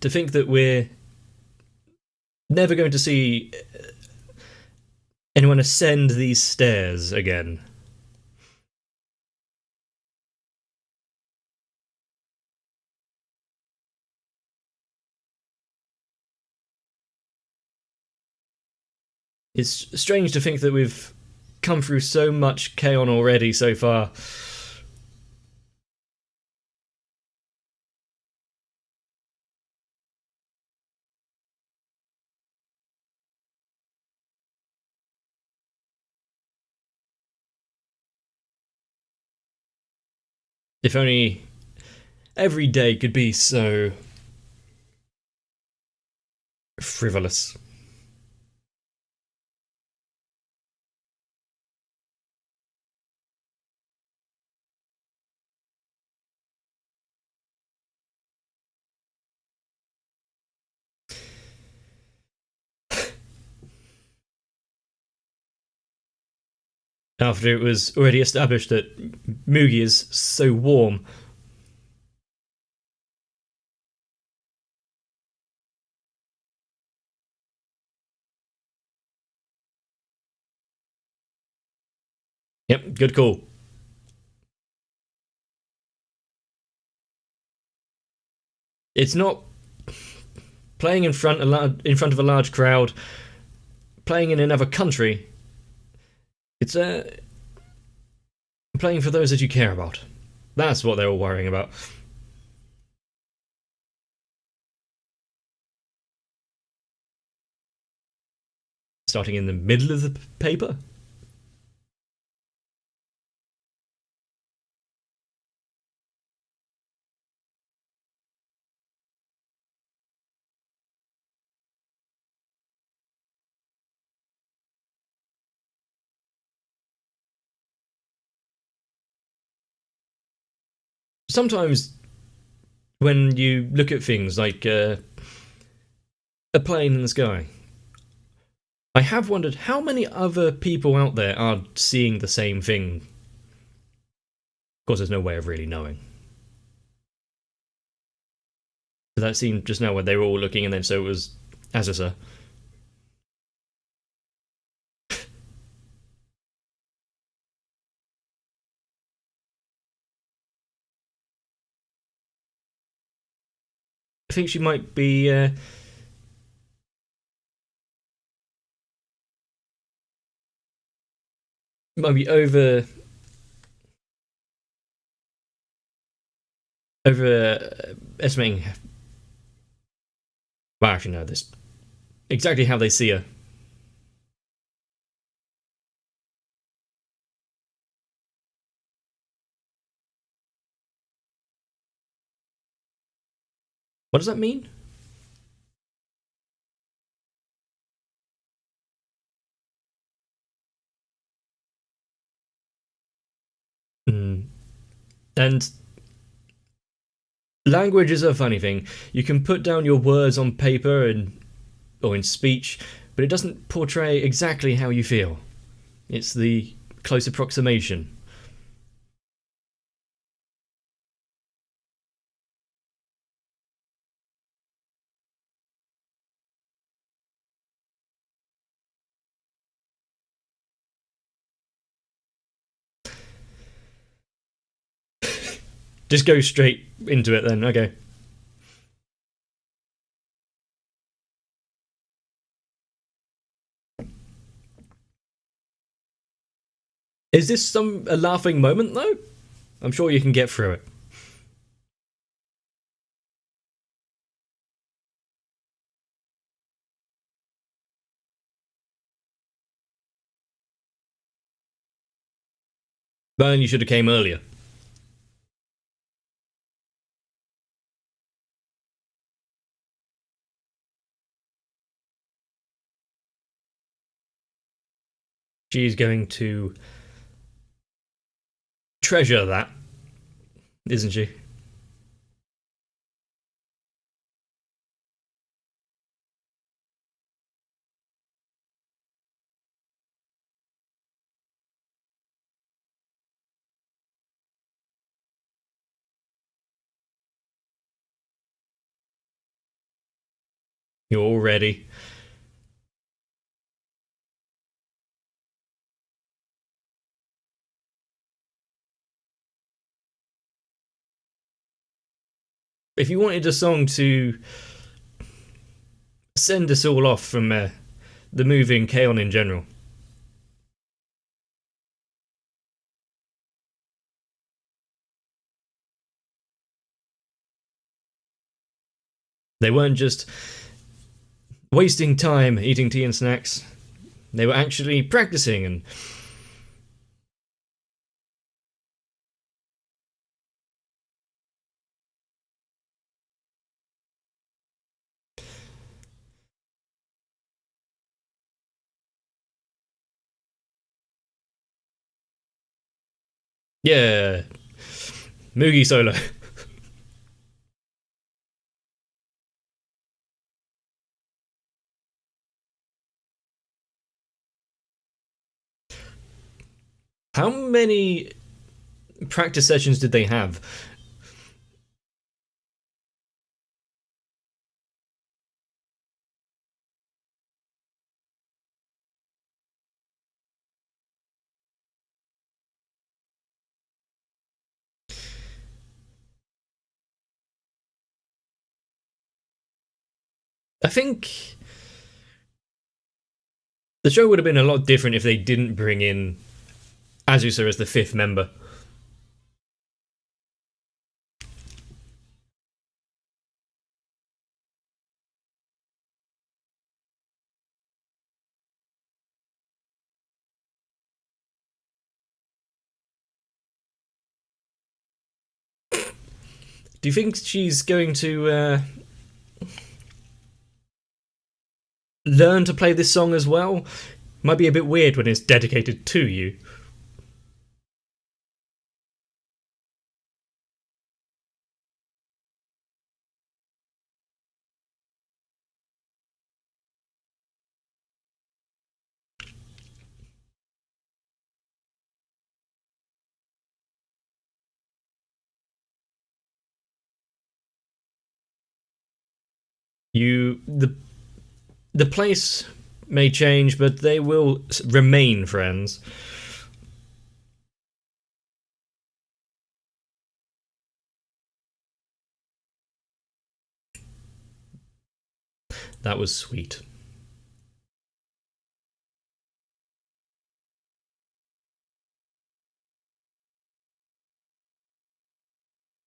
To think that we're never going to see anyone ascend these stairs again. It's strange to think that we've come through so much Kaon already so far. If only every day could be so frivolous. After it was already established that Mugi is so warm. Yep, good call. It's not playing in front of a large crowd, playing in another country. It's playing for those that you care about. That's what they're all worrying about. Starting in the middle of the paper? Sometimes when you look at things like a plane in the sky, I have wondered how many other people out there are seeing the same thing. Of course, there's no way of really knowing. That scene just now where they were all looking, and then so it was Azusa. I think she might be overestimating. Well, actually, no, this exactly how they see her. What does that mean? Hmm. And language is a funny thing. You can put down your words on paper or in speech, but it doesn't portray exactly how you feel. It's the close approximation. Just go straight into it then, okay. Is this a laughing moment though? I'm sure you can get through it. Then you should have came earlier. She's going to treasure that, isn't she? You're all ready. If you wanted a song to send us all off from the movie and K-On! In general, they weren't just wasting time eating tea and snacks. They were actually practicing and yeah, Moogie solo. How many practice sessions did they have? I think the show would have been a lot different if they didn't bring in Azusa as the fifth member. Do you think she's going to learn to play this song as well? Might be a bit weird when it's dedicated to you. The place may change, but they will remain friends. That was sweet.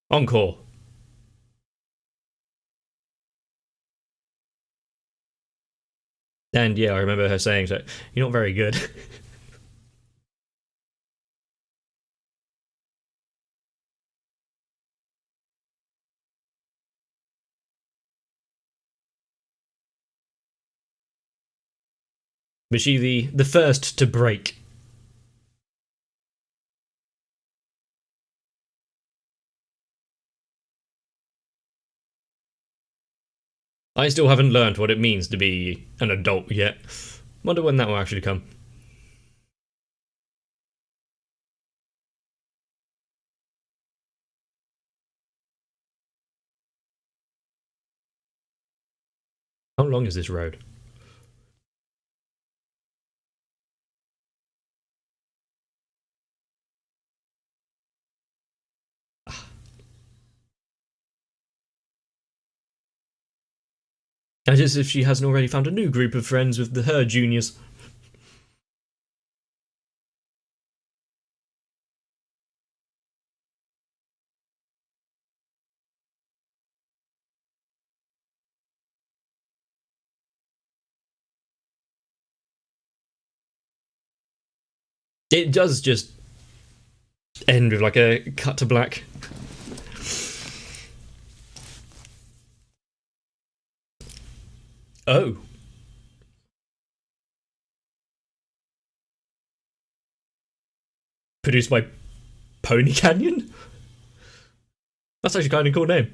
Encore. And yeah, I remember her saying, so you're not very good. Was she the first to break? I still haven't learned what it means to be an adult yet. Wonder when that will actually come. How long is this road? As if she hasn't already found a new group of friends with her juniors. It does just end with like a cut to black. Oh. Produced by Pony Canyon? That's actually kind of a cool name.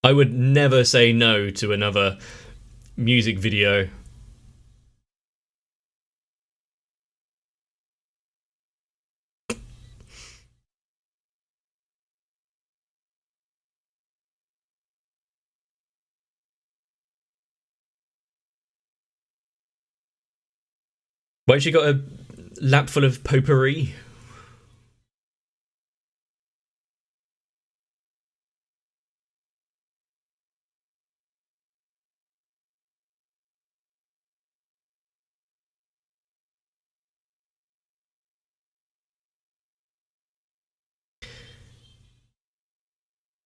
I would never say no to another music video. Why she got a lap full of potpourri?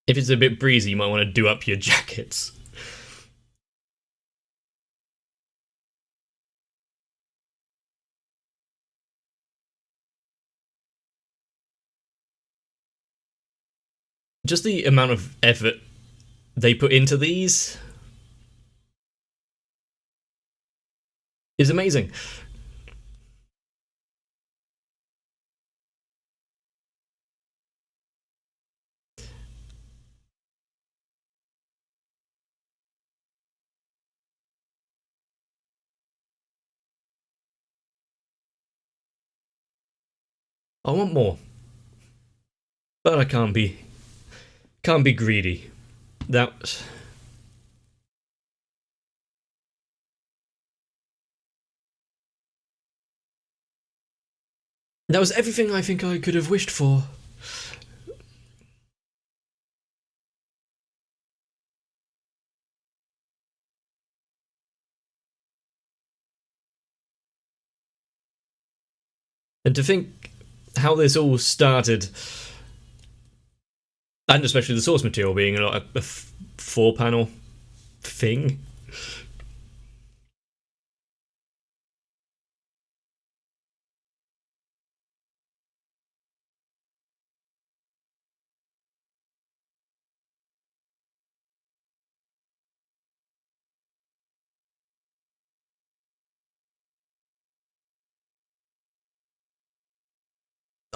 If it's a bit breezy, you might want to do up your jackets. Just the amount of effort they put into these is amazing. I want more, but I can't be greedy. That was everything I think I could have wished for. And to think how this all started, and especially the source material being a 4-panel thing.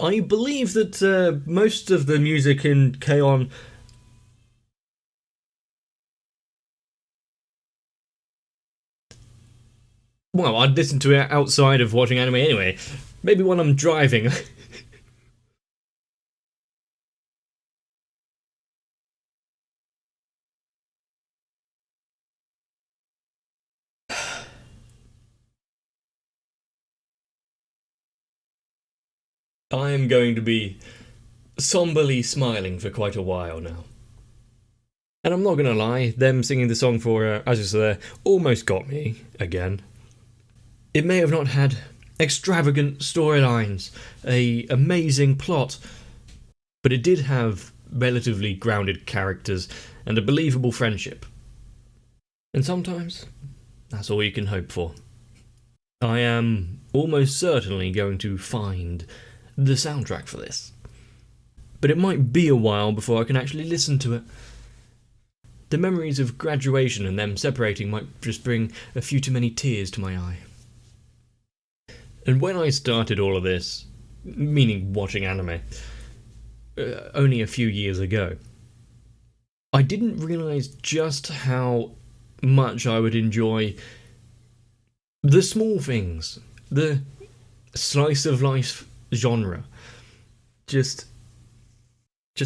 I believe that most of the music in K-On! Well, I'd listen to it outside of watching anime anyway. Maybe when I'm driving. I'm going to be somberly smiling for quite a while now. And I'm not gonna lie, them singing the song for As You Say almost got me again. It may have not had extravagant storylines, a amazing plot, but it did have relatively grounded characters and a believable friendship. And sometimes, that's all you can hope for. I am almost certainly going to find the soundtrack for this. But it might be a while before I can actually listen to it. The memories of graduation and them separating might just bring a few too many tears to my eye. And when I started all of this, meaning watching anime, only a few years ago, I didn't realise just how much I would enjoy the small things, the slice of life genre. Just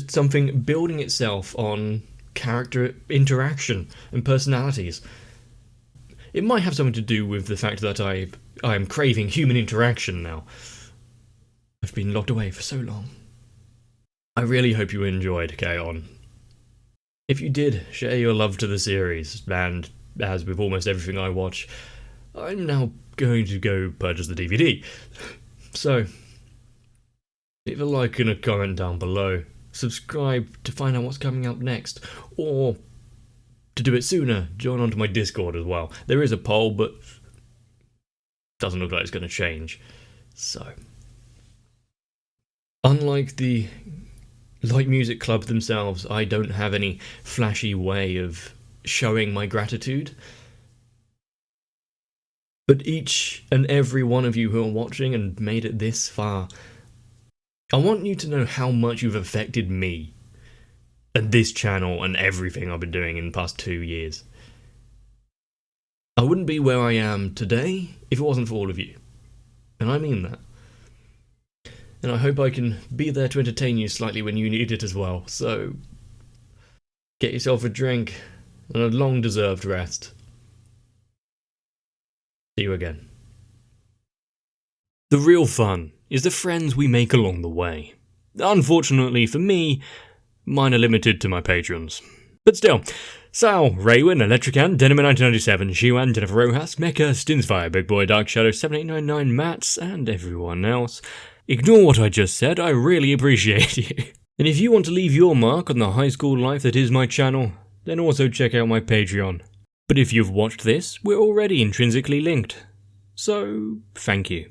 something building itself on character interaction and personalities. It might have something to do with the fact that I am craving human interaction now. I've been locked away for so long. I really hope you enjoyed K-On! If you did, share your love to the series, and as with almost everything I watch, I'm now going to go purchase the DVD. So, leave a like and a comment down below, subscribe to find out what's coming up next, or to do it sooner, join onto my Discord as well. There is a poll, but doesn't look like it's going to change. So, unlike the Light Music Club themselves, I don't have any flashy way of showing my gratitude. But each and every one of you who are watching and made it this far, I want you to know how much you've affected me and this channel and everything I've been doing in the past 2 years. I wouldn't be where I am today if it wasn't for all of you. And I mean that. And I hope I can be there to entertain you slightly when you need it as well. So, get yourself a drink and a long-deserved rest. See you again. The real fun is the friends we make along the way. Unfortunately for me, mine are limited to my patrons. But still, Sal, Raywin, Electrican, Denima1997, Shiwan, Jennifer Rojas, Mecha, Stinsfire, Big Boy, Dark Shadow, 7899, Mats, and everyone else. Ignore what I just said, I really appreciate you. And if you want to leave your mark on the high school life that is my channel, then also check out my Patreon. But if you've watched this, we're already intrinsically linked. So, thank you.